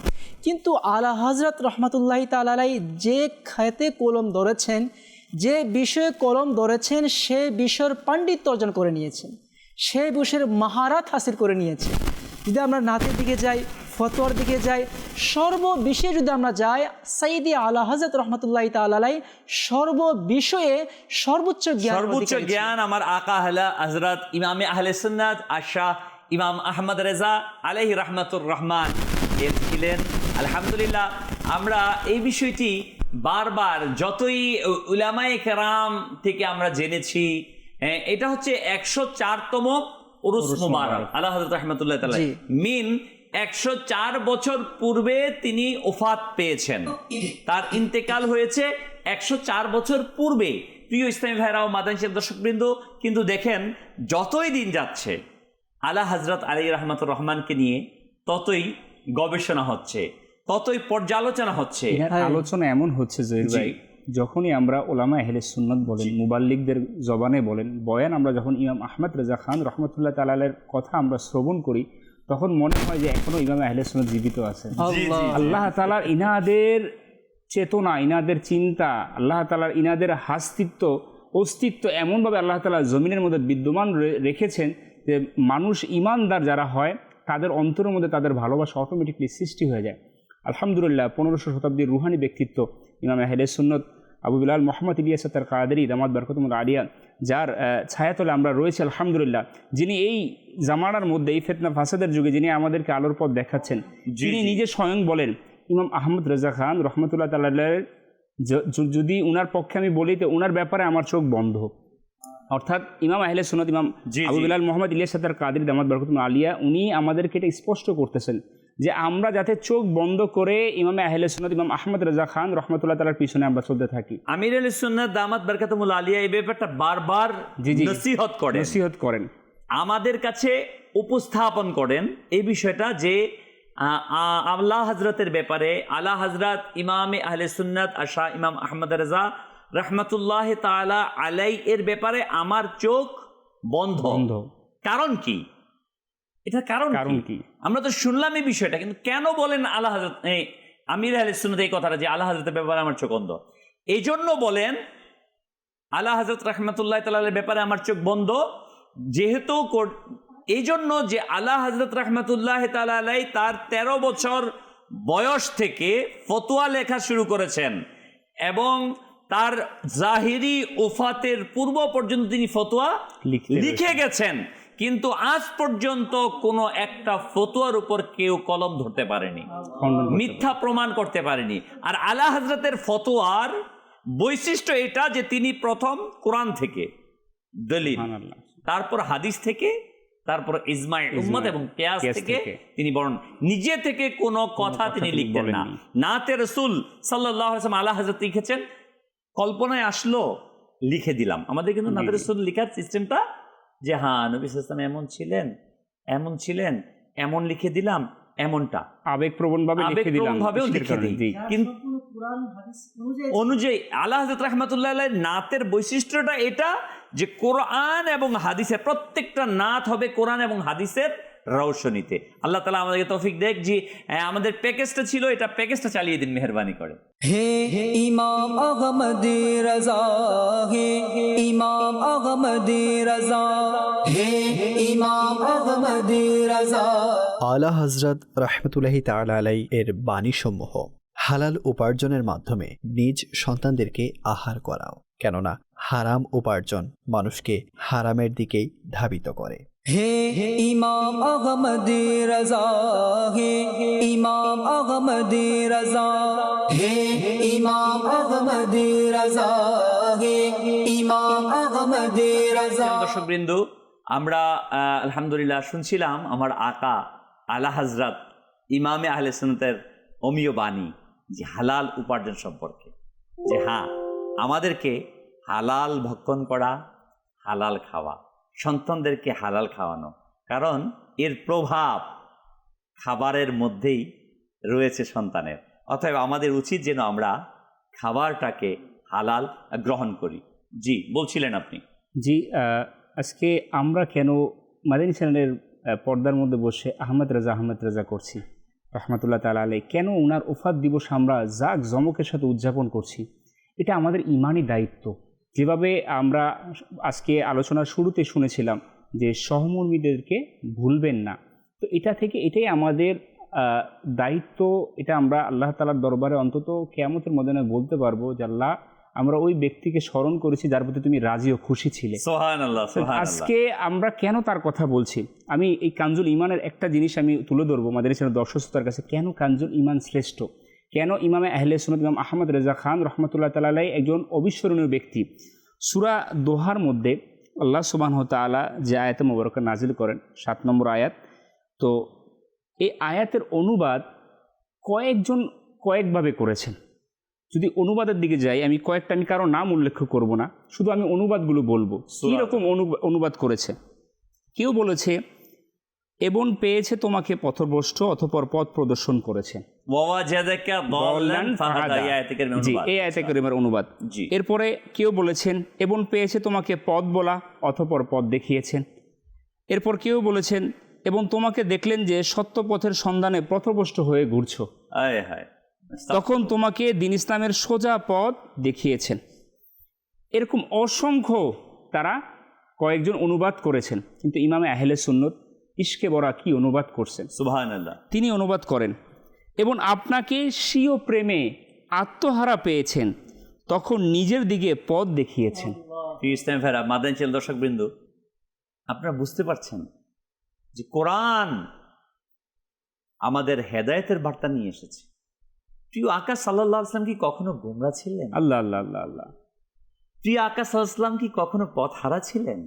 কিন্তু আলা হজরত রহমতুল্লাহি তাআলা আলাইহি যে খাতে কলম ধরেছেন, যে বিষয়ে কলম ধরেছেন সে বিষয়ের পাণ্ডিত্য অর্জন করে নিয়েছেন, সে বিষয়ের মাহারাত হাসিল করে নিয়েছেন। যদি আমরা নাতের দিকে যাই, ফতোয়ার দিকে যাই, সর্ববিষয়ে যদি আমরা যাই, সাইদি আলা হযরত রাহমাতুল্লাহি তাআলা আলাইহি সর্ববিষয়ে সর্বোচ্চ জ্ঞান আমার আকা আলা হযরত ইমামে আহলে সুন্নাত আশা ইমাম আহমদ রেজা আলাইহি রাহমাতুর রহমান এর ছিলেন। আলহামদুলিল্লাহ, আমরা এই বিষয়টি বারবার যতই উলামায়ে কেরাম থেকে আমরা জেনেছি, এটা হচ্ছে 104তম উরুস মুবারক আলা হযরত রাহমাতুল্লাহি তাআলা মিন 104 বছর পূর্বে তিনি ওফাত পেয়েছেন, তার ইন্তেকাল হয়েছে 104 বছর পূর্বে। প্রিয় ইসলামী ভাইরা ও মাদানী দর্শকবৃন্দ, কিন্তু দেখেন যতই দিন যাচ্ছে আলা হযরত আলাইহি রাহমাতুর রহমানকে নিয়ে ততই গবেষণা হচ্ছে, ততই পর্যালোচনা হচ্ছে। আলোচনা এমন হচ্ছে জহির ভাই, যখনই আমরা ওলামা আহলে সুন্নাত বলেন, মুবাল্লিগদের জবানে বলেন, বয়ান আমরা যখন ইমাম আহমদ রেজা খান রহমতুল্লাহ তাআলার কথা আমরা শ্রবণ করি, তখন মনে হয় যে এখনো ইমাম আহলে সুন্নাত জীবিত আছে। আল্লাহ তাআলার ইনাদের চেতনা, ইনাদের চিন্তা, আল্লাহ তাআলার ইনাদের অস্তিত্ব এমনভাবে আল্লাহ তাআলা জমিনের মধ্যে বিদ্যমান রেখেছেন যে মানুষ ইমানদার যারা হয় তাদের অন্তরের মধ্যে তাদের ভালোবাসা অটোমেটিকলি সৃষ্টি হয়ে যায়। আলহামদুলিল্লাহ, 15শো শতাব্দীর রুহানি ব্যক্তিত্ব ইমাম আহলে সুন্নাত আবু বিলাল মোহাম্মদ ইলিয়াস আত কাদেরী দামাত বরকতুল আলিয়া, যার ছায়াতলে আমরা রয়েছি আলহামদুলিল্লাহ, যিনি এই জামানার মধ্যে এই ফিতনা ফাসাদের যুগে যিনি আমাদেরকে আলোর পথ দেখাচ্ছেন, যিনি নিজে স্বয়ং বলেন ইমাম আহমদ রেজা খান রহমতুল্লাহ তাআলা যদি উনার পক্ষে আমি বলি তো উনার ব্যাপারে আমার চোখ বন্ধ। অর্থাৎ ইমাম আহলে সুন্নাত ইমাম আবু বিলাল মোহাম্মদ ইলিয়াস আত কাদেরী দামাত বরকতুল আলিয়া উনি আমাদেরকে এটা স্পষ্ট করতেছেন যে আমরা যাতে চোখ বন্ধ করে ইমামে আহলে সুন্নাত ইমাম আহমদ রেজা খান রহমতুল্লাহ তাআলার পিছনে আমরা চলতে থাকি। আমির আহলে সুন্নাত দামাত বরকতুল আলিয়া এই ব্যাপারটা বারবার নসিহত করেন, আমাদের কাছে উপস্থাপন করেন এই বিষয়টা যে আল্লাহ হযরতের ব্যাপারে আলা হযরত ইমামে আহলে সুন্নাত আশা ইমাম আহমদ রেজা রহমতুল্লাহ তাআলা আলাইহি এর ব্যাপারে আমার চোখ বন্ধ। কারণ কি? এটা কারণ কি? আমরা তো শুনলাম এই বিষয়টা, কিন্তু কেন বলেন আলা হযরত আমির আহলে সুন্নাত এই কথাটা যে আলা হযরতের ব্যাপারে আমার চোখ বন্ধ? এই জন্য বলেন আলা হযরত রাহমাতুল্লাহি তাআলার ব্যাপারে আমার চোখ বন্ধ, যেহেতু এই জন্য যে আলা হযরত রাহমাতুল্লাহি তাআলা আলাইহি তার 13 বছর বয়স থেকে ফতোয়া লেখা শুরু করেছেন এবং তার জাহিরি ওফাতের পূর্ব পর্যন্ত তিনি ফতোয়া লিখে গেছেন, কিন্তু আজ পর্যন্ত কোনো একটা ফতোয়ার উপর কেউ কলম ধরতে পারেনি, মিথ্যা প্রমাণ করতে পারেনি। আর আলা হযরতের ফতোয়ার বৈশিষ্ট্য এটা যে তিনি প্রথম কোরআন থেকে দলিল, তারপর হাদিস থেকে, তারপর ইজমায়ে উম্মত এবং কিয়াস থেকে তিনি বর্ণনা, নিজে থেকে কোনো কথা তিনি লিখতেন না। নাতে রাসূল সাল্লাল্লাহু আলাইহি ওয়াসাল্লাম আলা হযরত লিখেছেন, কল্পনায় আসলো লিখে দিলাম। আমাদের কিন্তু নাতে রাসূল লেখার সিস্টেমটা যে হ্যাঁ নবী সাল্লাল্লাহু আলাইহি ওয়াসাল্লাম এমন ছিলেন এমন লিখে দিলাম, এমনটা আবেগপ্রবণভাবে লিখে দিই। কিন্তু অনুযায়ী আলা হযরত রাহমাতুল্লাহি আলাইহি নাতের বৈশিষ্ট্যটা এটা যে কোরআন এবং হাদিসের প্রত্যেকটা নাত হবে কোরআন এবং হাদিসের রৌশনীতে। আল্লাহ তাআলা আমাদেরকে তৌফিক দেখ যে আমাদের প্যাকেজটা ছিল, এটা প্যাকেজটা চালিয়ে দিন মেহেরবানি করে। হে ইমাম আহমদী রাজা, হে ইমাম আহমদী রাজা, হে ইমাম আহমদী রাজা। আলা হযরত রাহমাতুল্লাহি তাআলা আলাই এর বাণীসমূহ হালাল উপার্জনের মাধ্যমে নিজ সন্তানদেরকে আহার করাও, কেননা হারাম উপার্জন মানুষকে হারামের দিকেই ধাবিত করে। হে ইমাম আহমদী রাজা, হে ইমাম আহমদী রাজা, হে ইমাম আহমদী রাজা, হে ইমাম আহমদী রাজা। দর্শকবৃন্দ, আমরা আলহামদুলিল্লাহ শুনছিলাম আমার আকা আলা হযরত ইমামে আহলে সুন্নতের অমীয় বাণী যে হালাল উপার্জন সম্পর্কে, যে হ্যাঁ আমাদেরকে হালাল ভক্ষণ করা, হালাল খাওয়া, সন্তানদেরকে হালাল খাওয়ানো, কারণ এর প্রভাব খাবারের মধ্যেই রয়েছে সন্তানের। অতএব আমাদের উচিত যেন আমরা খাবারটাকে হালাল গ্রহণ করি। জি, বলছিলেন আপনি। জি, আজকে আমরা কেন মাদানী চ্যানেলের পর্দার মধ্যে বসে আহমদ রেজা করছি রহমতুল্লাহ তাআলা আলাইহি, কেন ওনার ওফাত দিবস আমরা জাক জমকের সাথে উদযাপন করছি? এটা আমাদের ইমানি দায়িত্ব। যেভাবে আমরা আজকে আলোচনার শুরুতে শুনেছিলাম যে সহমর্মীদেরকে ভুলবেন না, তো এটা থেকে এটাই আমাদের দায়িত্ব। এটা আমরা আল্লাহ তাআলার দরবারে অন্তত কিয়ামতের ময়দানে বলতে পারবো যে আল্লাহ, আমরা ওই ব্যক্তিকে স্মরণ করেছি যার প্রতি তুমি রাজি ও খুশি ছিলে। সুবহানাল্লাহ, সুবহানাল্লাহ। আজকে আমরা কেন তার কথা বলছি, আমি এই কানজুল ইমানের একটা জিনিস আমি তুলে ধরবো মাদানী চ্যানেল দর্শক শ্রোতার কাছে। কেন কানজুল ইমান শ্রেষ্ঠ, কেন ইমামে আহলে সুন্নাত ইমাম আহমদ রেজা খান রহমতুল্লাহ তাআলা আলাইহি একজন অবিস্মরণীয় ব্যক্তি। সূরা দোহার মধ্যে আল্লাহ সুবহানাহু ওয়া তাআলা যে আয়াতে মুবারকা নাজিল করেন 7 নম্বর আয়াত, তো এই আয়াতের অনুবাদ কয়েকভাবে করেছেন। যদি অনুবাদের দিকে যাই, আমি কারো নাম উল্লেখ করব না, শুধু আমি অনুবাদগুলো বলবো কীরকম অনুবাদ করেছে। কেউ বলেছে এবং পেয়েছে তোমাকে পথভ্রষ্ট, অতঃপর পথ প্রদর্শন করেছে। এই আয়াতে কারিমার অনুবাদ। এরপরে কেউ বলেছেন এবং পেয়েছে তোমাকে পথ বলা, অতঃপর পথ দেখিয়েছেন। এরপর কেউ বলেছেন এবং তোমাকে দেখলেন যে সত্য পথের সন্ধানে পথভ্রষ্ট হয়ে ঘুরছো, তখন তোমাকে দ্বীন ইসলামের সোজা পথ দেখিয়েছেন। এরকম অসংখ্য তারা কয়েকজন অনুবাদ করেছেন, কিন্তু ইমামে আহলে সুন্নত ইশকে বরা কি অনুবাদ করছেন, সুবহানাল্লাহ। তিনি অনুবাদ করেন এবং আপনাকে স্বীয় প্রেমে আত্মহারা পেয়েছেন, তখন নিজের দিকে পথ দেখিয়েছেন। ইসলাম ফেরা মাদানী চ্যানেল দর্শকবৃন্দ, আপনারা বুঝতে পারছেন যে কোরআন আমাদের হেদায়েতের বার্তা নিয়ে এসেছে। প্রিয় আকা সাল্লাল্লাহু আলাইহি ওয়াসাল্লাম কি কখনো গোমরা ছিলেন? আল্লাহ আল্লাহ আল্লাহ আল্লাহ। প্রিয় আকা সাল্লাল্লাহু আলাইহি ওয়াসাল্লাম কি কখনো পথ হারা ছিলেন?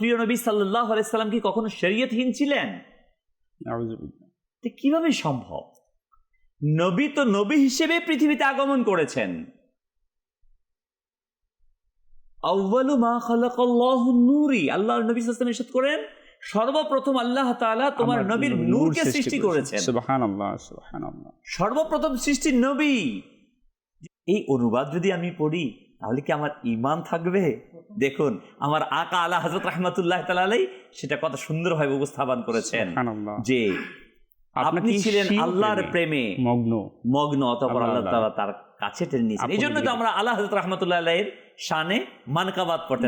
প্রিয় নবী সাল্লাল্লাহু আলাইহি ওয়াসাল্লাম কি কখনো শরীয়তহীন ছিলেন? কিভাবে সম্ভব? নবী তো নবী হিসেবে পৃথিবীতে আগমন করেছেন। আউয়ালু মা খালাকাল্লাহু নূরি, আল্লাহর নবী সাল্লাল্লাহু আলাইহি ওয়াসাল্লাম ইরশাদ করেন, সর্বপ্রথম আল্লাহ তাআলা তোমার নবীর নূরকে সৃষ্টি করেছেন। সুবহানাল্লাহ, সুবহানাল্লাহ। সর্বপ্রথম সৃষ্টি নবী। এই অনুবাদ যদি আমি পড়ি তাহলে কি আমার ঈমান থাকবে? দেখুন আমার আকা আলা হযরত রাহমাতুল্লাহ তাআলা আলাইহি সেটা কত সুন্দরভাবে উপস্থাপন করেছেন যে আপনি ছিলেন আল্লাহর প্রেমে মগ্ন, অতঃপর আল্লাহ তাআলা তার কাছে টেনে নিয়েছেন। এই জন্য তো আমরা আলা হযরত রাহমাতুল্লাহ আলাইহির শানে মানকাবাত পড়তে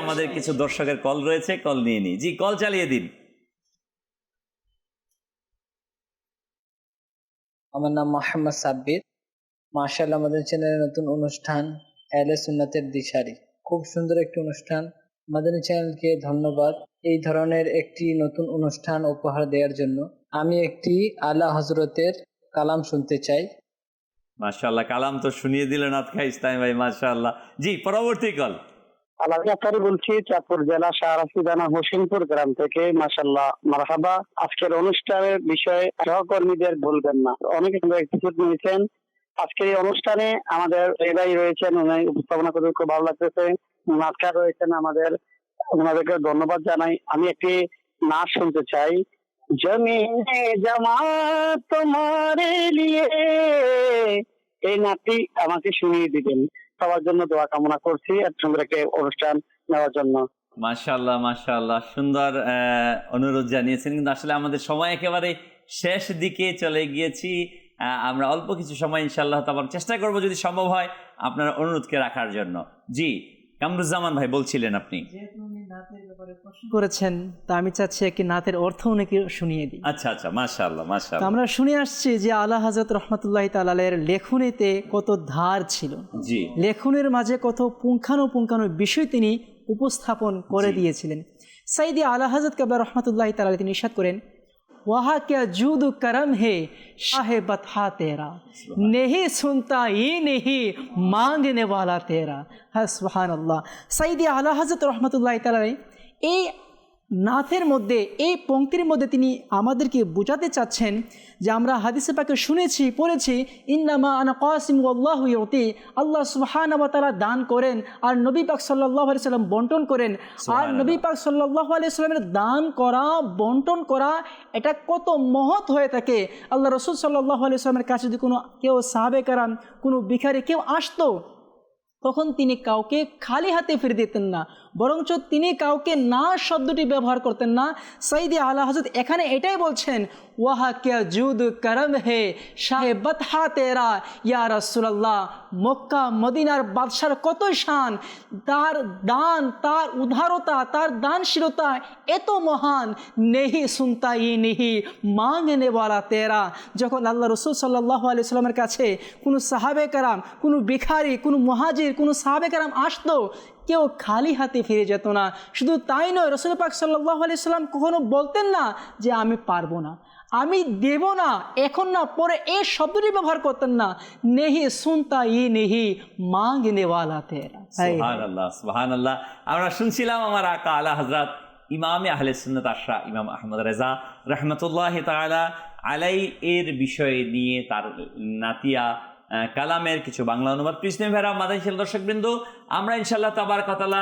আমাদের কিছু দর্শকের কল রয়েছে, কল নিয়ে নি। জি, কল চালিয়ে দিন। আমার নাম মোহাম্মদ সাব্বির। মাশাআল্লাহ, আমাদের চ্যানেলের নতুন অনুষ্ঠান আহলে সুন্নাতের দিশারি, খুব সুন্দর একটি অনুষ্ঠান। মাদানী চ্যানেলকে ধন্যবাদ এই ধরনের একটি নতুন অনুষ্ঠান উপহার দেওয়ার জন্য। আমি একটি আলা হজরতের কালাম শুনতে চাই। মাশাআল্লাহ, কালাম তো শুনিয়ে দিলেন আতখা ইসলামী ভাই, মাশাআল্লাহ। জি, পরবর্তী কল। আলাদা আফতারি বলছি, চাঁদপুর জেলা শাহরাফিদানা হোসেনপুর গ্রাম থেকে। মাশাআল্লাহ, মারহাবা। আজকের অনুষ্ঠানের বিষয়ে সহকর্মীদের বলবেন না, অনেকে এপিসোড নিয়েছেন। আজকের এই অনুষ্ঠানে আমাদের এই ভাই রয়েছেন, উনি উপস্থাপনা করে খুব ভালো লাগতেছে। নাটকার রয়েছেন আমাদের, ওনাদেরকে ধন্যবাদ জানাই। আমি একটি নাচ শুনতে চাই। জমিনে জামা তোমারে লিয়ে, এই নাচটি আমাকে শুনিয়ে দিবেন। সবার জন্য দোয়া কামনা করছি, এত সুন্দর একটা অনুষ্ঠান নেওয়ার জন্য। মাশাআল্লাহ, মাশাআল্লাহ, সুন্দর অনুরোধ জানিয়েছেন, কিন্তু আসলে আমাদের সময় একেবারে শেষ দিকে চলে গিয়েছি। আমরা অল্প কিছু সময় ইনশাআল্লাহ তাআলা চেষ্টা করব যদি সম্ভব হয় আপনার অনুরোধকে রাখার জন্য। জি, কামরুজ্জামান ভাই বলছিলেন আপনি। যেহেতু উনি নাতের ব্যাপারে প্রশ্ন করেছেন, তা আমি চাচ্ছি একটি নাতের অর্থ উনাকে শুনিয়ে দিই। আচ্ছা আচ্ছা, মাশাআল্লাহ তো মাশাআল্লাহ। আমরা শুনে আসছি যে আলা হযরত রহমাতুল্লাহি তাআলা আলাইহির লেখনীতে কত ধার ছিল, জি, লেখনের মাঝে কত পুঙ্খানুপুঙ্খানু বিষয় তিনি উপস্থাপন করে দিয়েছিলেন। সাইদি আলা হযরত কেবলা রহমাতুল্লাহি তাআলা আলাইহি তিনি ইরশাদ করেন, ওয়াহা क्या जूद करम है शाह बता तेरा, नहीं सुनता ये नहीं मांगने वाला तेरा। হ্যাঁ, সুবহানাল্লাহ। সাইদি আলা হযরত রহমাতুল্লাহি তাআলা আলাইহি এই নাথের মধ্যে, এই পংক্তির মধ্যে তিনি আমাদেরকে বোঝাতে চাচ্ছেন যে আমরা হাদিসে পাকে শুনেছি, পড়েছি, ইন্নামা আনা কাসিম ওয়াল্লাহু ইউতি, আল্লাহ সুবহানাহু ওয়া তাআলা দান করেন আর নবী পাক সাল্লাল্লাহু আলাইহি সাল্লাম বন্টন করেন। আর নবী পাক সাল্লাল্লাহু আলাইহি সাল্লামের দান করা, বন্টন করা, এটা কত মহৎ হয়ে থাকে। আল্লাহ রাসূল সাল্লাল্লাহু আলাইহি সাল্লামের কাছে যদি কোনো কেউ সাহাবে কেরাম, কোনো ভিখারি কেউ আসতো, তখন তিনি কাউকে খালি হাতে ফিরে দিতেন না, বরঞ্চ তিনি কাউকে না শব্দটি ব্যবহার করতেন না। সাইদি আলা হযরত এখানে এটাই বলছেন, ওয়াহা ক্যা জুদ করম হে শাহ বতহা তেরা ইয়া রাসূলুল্লাহ। মক্কা মদিনার বাদশার কত শান, তার দান, তার উদারতা, তার দানশীলতা এত মহান। নেহি সুনতা ই নেহি মাংনে ওয়ালা তেরা। যখন আল্লাহ রাসূল সাল্লাল্লাহু আলাইহি সাল্লামের কাছে কোনো সাহাবে কেরাম, কোনো ভিখারি, কোনো মুহাজির, কোনো সাহাবে কেরাম আসতো, কেউ খালি হাতে ফিরে যেত না। শুধু তাই নয়, রাসূল পাক সাল্লাল্লাহু আলাইহি সাল্লাম কখনো বলতেন না যে আমি পারবো না, আমি দেব না, এখন না, পরে এই শব্দটি ব্যবহার করতেন না। নেহি সুনতা ই নেহি মাংনে ওয়ালা তেরা। সুবহানাল্লাহ সুবহানাল্লাহ। আমরা শুনছিলাম আমার আকা আলা হযরত ইমামে আহলে সুন্নাত আশরা ইমাম আহমদ রেজা রাহমাতুল্লাহি তাআলা আলাই এর বিষয় নিয়ে তার নাতিয়া কালামের কিছু বাংলা অনুবাদ। কৃষ্ণ ভেরা মাদাইশাল দর্শকবৃন্দ, আমরা ইনশাআল্লাহ তাবারক ওয়া তাআলা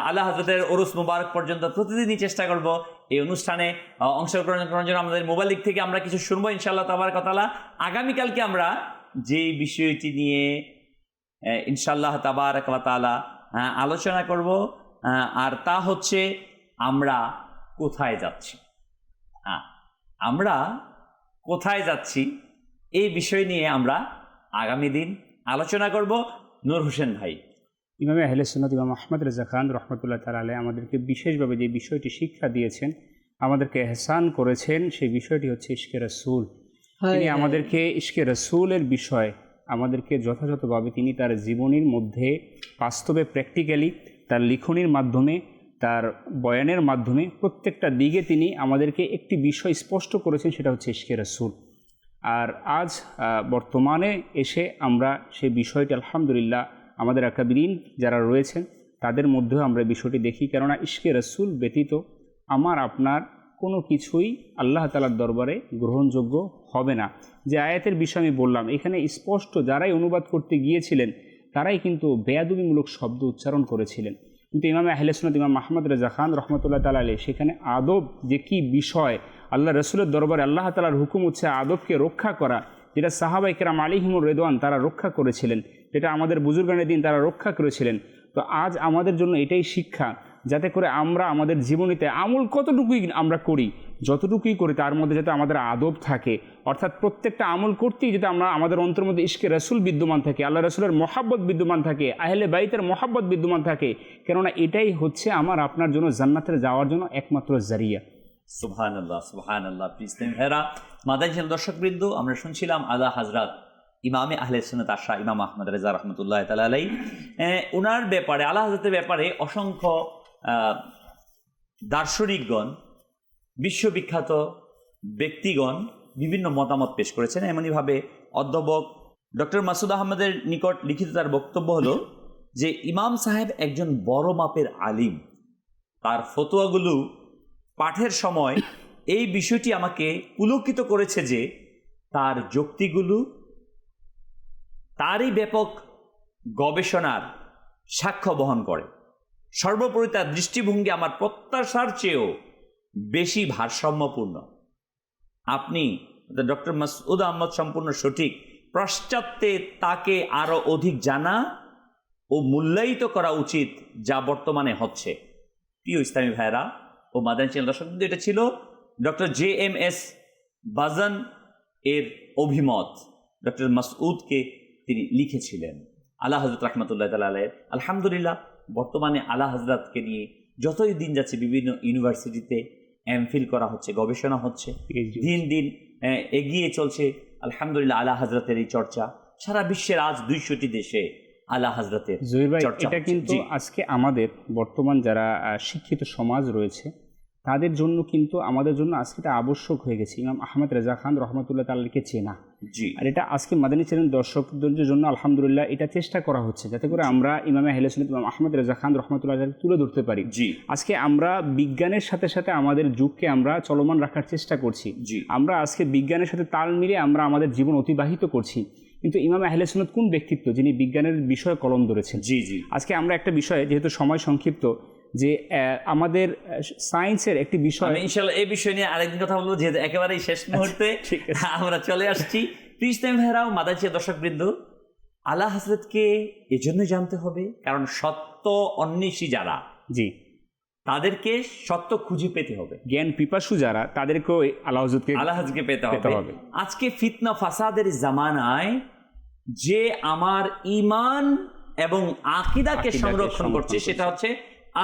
আলা হযরতের উরুস মুবারক পর্যন্ত প্রতিদিনই চেষ্টা করব এই অনুষ্ঠানে অংশগ্রহণ করার জন্য। আমাদের মোবাইল দিক থেকে আমরা কিছু শুনবো ইনশাআল্লাহ তাবারক ওয়া তাআলা। আগামীকালকে আমরা যে বিষয়টি নিয়ে ইনশাআল্লাহ তাবারক ওয়া তাআলা আলোচনা করব, আর তা হচ্ছে আমরা কোথায় যাচ্ছি। আমরা কোথায় যাচ্ছি এই বিষয় নিয়ে আমরা আগামী দিন আলোচনা করব। নূর হোসেন ভাই। ইমামে আহলে সুন্নাত ইমাম আহমদ রেজা খান রহমতুল্লাহ তাআলা আলাইহি আমাদেরকে বিশেষভাবে যে বিষয়টি শিক্ষা দিয়েছেন, আমাদেরকে এহসান করেছেন, সেই বিষয়টি হচ্ছে ইশকে রাসূল। তিনি আমাদেরকে ইশকে রাসূলের বিষয় আমাদেরকে যথাযথভাবে তিনি তার জীবনীর মধ্যে বাস্তবে প্র্যাকটিক্যালি তার লিখনির মাধ্যমে, তার বয়ানের মাধ্যমে প্রত্যেকটা দিকে তিনি আমাদেরকে একটি বিষয় স্পষ্ট করেছেন, সেটা হচ্ছে ইশকে রাসূল। আর আজ বর্তমানে এসে আমরা সেই বিষয়টি আলহামদুলিল্লাহ আমাদের আকাবিরিন যারা রয়েছেন তাদের মধ্যেও আমরা বিষয়টি দেখি। কেননা ইশকে রাসূল ব্যতীত আমার আপনার কোনো কিছুই আল্লাহ তাআলার দরবারে গ্রহণযোগ্য হবে না। যে আয়াতের বিষয় আমি বললাম, এখানে স্পষ্ট যারাই অনুবাদ করতে গিয়েছিলেন তারাই কিন্তু বেয়াদবিমূলক শব্দ উচ্চারণ করেছিলেন। কিন্তু ইমামে আহলে সুন্নাত ইমাম আহমদ রেজা খান রহমতুল্লাহ তাআলা আলাইহি সেখানে আদব যে কি বিষয়, আল্লাহ রসুলের দরবারে আল্লাহ তাআলার হুকুম হচ্ছে আদবকে রক্ষা করা, যেটা সাহাবায়ে কেরাম আলাইহিমুর রিদওয়ান তারা রক্ষা করেছিলেন, যেটা আমাদের বুজুর্গানের দিন তারা রক্ষা করেছিলেন। তো আজ আমাদের জন্য এটাই শিক্ষা, যাতে করে আমরা আমাদের জীবনীতে আমল কতটুকুই আমরা করি, যতটুকুই করি তার মধ্যে যাতে আমাদের আদব থাকে। অর্থাৎ প্রত্যেকটা আমল করতেই যাতে আমরা আমাদের অন্তরের মধ্যে ইশকে রাসূল বিদ্যমান থাকে, আল্লাহ রাসূলের মহাব্বত বিদ্যমান থাকে, আহলে বাইতের মহাব্বত বিদ্যমান থাকে। কেননা এটাই হচ্ছে আমার আপনার জন্য জান্নাতে যাওয়ার জন্য একমাত্র জারিয়া। সুবহানাল্লাহ, সুবহানাল্লাহ। ইসলামী ভাইরা, মাদানী চ্যানেল দর্শকবৃন্দ, আমরা শুনছিলাম আলা হযরত ইমামে আহলে সুন্নাত আশরা ইমাম আহমদ রেজা রহমতুল্লাহ তাআলা আলাইহি, ওনার ব্যাপারে, আলা হযরতের ব্যাপারে অসংখ্য দার্শনিকগণ, বিশ্ববিখ্যাত ব্যক্তিগণ বিভিন্ন মতামত পেশ করেছেন। এমনইভাবে অধ্যাপক ডক্টর মাসুদ আহমদের নিকট লিখিত তার বক্তব্য হলো যে ইমাম সাহেব একজন বড় মাপের আলিম। তার ফতোয়াগুলো পাঠের সময় এই বিষয়টি আমাকে পুলকিত করেছে যে তার যুক্তিগুলো তারই ব্যাপক গবেষণার সাক্ষ্য বহন করে। সর্বোপরি তার দৃষ্টিভঙ্গি আমার প্রত্যাশার চেয়েও বেশি ভারসাম্যপূর্ণ। আপনি ডক্টর মাসউদ আহমদ সম্পূর্ণ সঠিক। পশ্চাত্যে তাকে আরও অধিক জানা ও মূল্যায়িত করা উচিত, যা বর্তমানে হচ্ছে। প্রিয় ইসলামী ভাইরা ও মাদানী চ্যানেল দর্শক, এটা ছিল ডক্টর JMS বাজান এর অভিমত। ডক্টর মাসউদকে তিনি লিখেছিলেন আলা হযরত রাহমাতুল্লাহ তাআলা আলাইহি। আলহামদুলিল্লাহ, বর্তমানে আলা হযরতকে নিয়ে যতই দিন যাচ্ছে বিভিন্ন ইউনিভার্সিটিতে এমফিল করা হচ্ছে, গবেষণা হচ্ছে, দিন দিন এগিয়ে চলছে। আলহামদুলিল্লাহ, আলা হযরতের এই চর্চা সারা বিশ্বের আজ 200টি দেশে আলা হযরতের চর্চা। এটা কিন্তু আজকে আমাদের বর্তমান যারা শিক্ষিত সমাজ রয়েছে তাদের জন্য কিন্তু, আমাদের জন্য আজকে এটা আবশ্যক হয়ে গেছে ইমাম আহমদ রেজা খান রহমতুল্লাহ তাআলাকে চেনা। জি, আর এটা আজকে মাদানী চ্যানেল দর্শকদের জন্য আলহামদুলিল্লাহ এটা চেষ্টা করা হচ্ছে যাতে করে আমরা ইমামে আহলে সুন্নাত ইমাম আহমদ রেজা খান রহমতুল্লাহ তাআলাকে তুলে ধরতে পারি। জি, আজকে আমরা বিজ্ঞানের সাথে সাথে আমাদের যুগকে আমরা চলমান রাখার চেষ্টা করছি। জি, আমরা আজকে বিজ্ঞানের সাথে তাল মিলিয়ে আমরা আমাদের জীবন অতিবাহিত করছি, কিন্তু ইমাম আহলে সুন্নাত কোন ব্যক্তিত্ব যিনি বিজ্ঞানের বিষয়ে কলম ধরেছেন? জি, জি। আজকে আমরা একটা বিষয়ে, যেহেতু সময় সংক্ষিপ্ত, যে আমাদের সায়েন্সের একটি বিষয়, ইনশাআল্লাহ এই বিষয় নিয়ে আরেকদিন কথা বলবো, যেহেতু একেবারেই শেষ মুহূর্তে আমরা চলে আসছি। ইসলামী ভাইরাও, মাদানী চ্যানেল দর্শকবৃন্দ, আলা হযরতকে এজন্য জানতে হবে কারণ সত্য অন্বেষী যারা, জি, তাদেরকে সত্য খুঁজে পেতে হবে। জ্ঞান পিপাসু যারা, তাদেরকেও আলা হযরতকে পেতে হবে। আজকে ফিতনা ফাসাদের জামানায় যে আমার ঈমান এবং আকীদাকে সংরক্ষণ করছে, সেটা হচ্ছে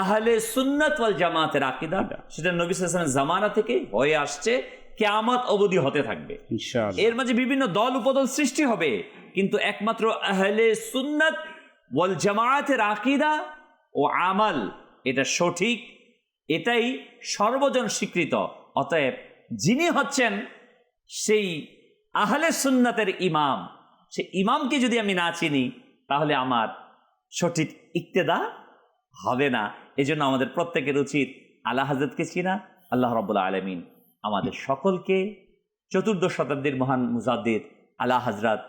আহলে সুন্নাত ওয়াল জামাতের আকীদা। সেটা নবী সাল্লাল্লাহু আলাইহি ওয়াসাল্লামের জামানা থেকে হয়ে আসছে, কিয়ামত অবধি হতে থাকবে ইনশাআল্লাহ। এর মাঝে বিভিন্ন দল উপদল সৃষ্টি হবে, কিন্তু একমাত্র আহলে সুন্নাত ওয়াল জামাতের আকীদা ও আমাল, এটা সঠিক, এটাই সর্বজন স্বীকৃত। অতএব যিনি হচ্ছেন সেই আহলে সুন্নাতের ইমাম, সেই ইমামকে যদি আমি না চিনি তাহলে আমার সঠিক ইক্তেদা হবে না। এজন্য আমাদের প্রত্যেকের উচিত আলা হযরতকে চিনা। আল্লাহ রাব্বুল আলামিন আমাদের সকলকে চতুর্দশ শতাব্দীর মহান মুজাদ্দিদ আলা হযরত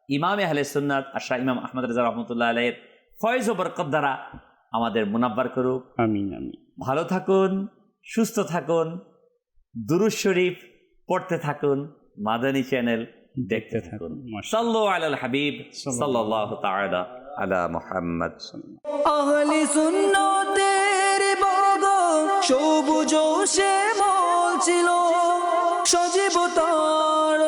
ইমামে আহলে সুন্নাত আশরা ইমাম আহমদ রেজা রহমতুল্লাহ আলাইহির ফয়েজ ও বরকত দ্বারা আমাদের মুনাব্বার করুক। আমিন আমিন। ভালো থাকুন, সুস্থ থাকুন, দুরূদ শরীফ পড়তে থাকুন, মাদানী চ্যানেল দেখতে থাকুন। সাল্লু আলাল হাবিব সাল্লাল্লাহু তাআলা আলা মুহাম্মদ। আহলে সুন্নতের বাগান সবুজ শ্যামল ছিল, সজীব তার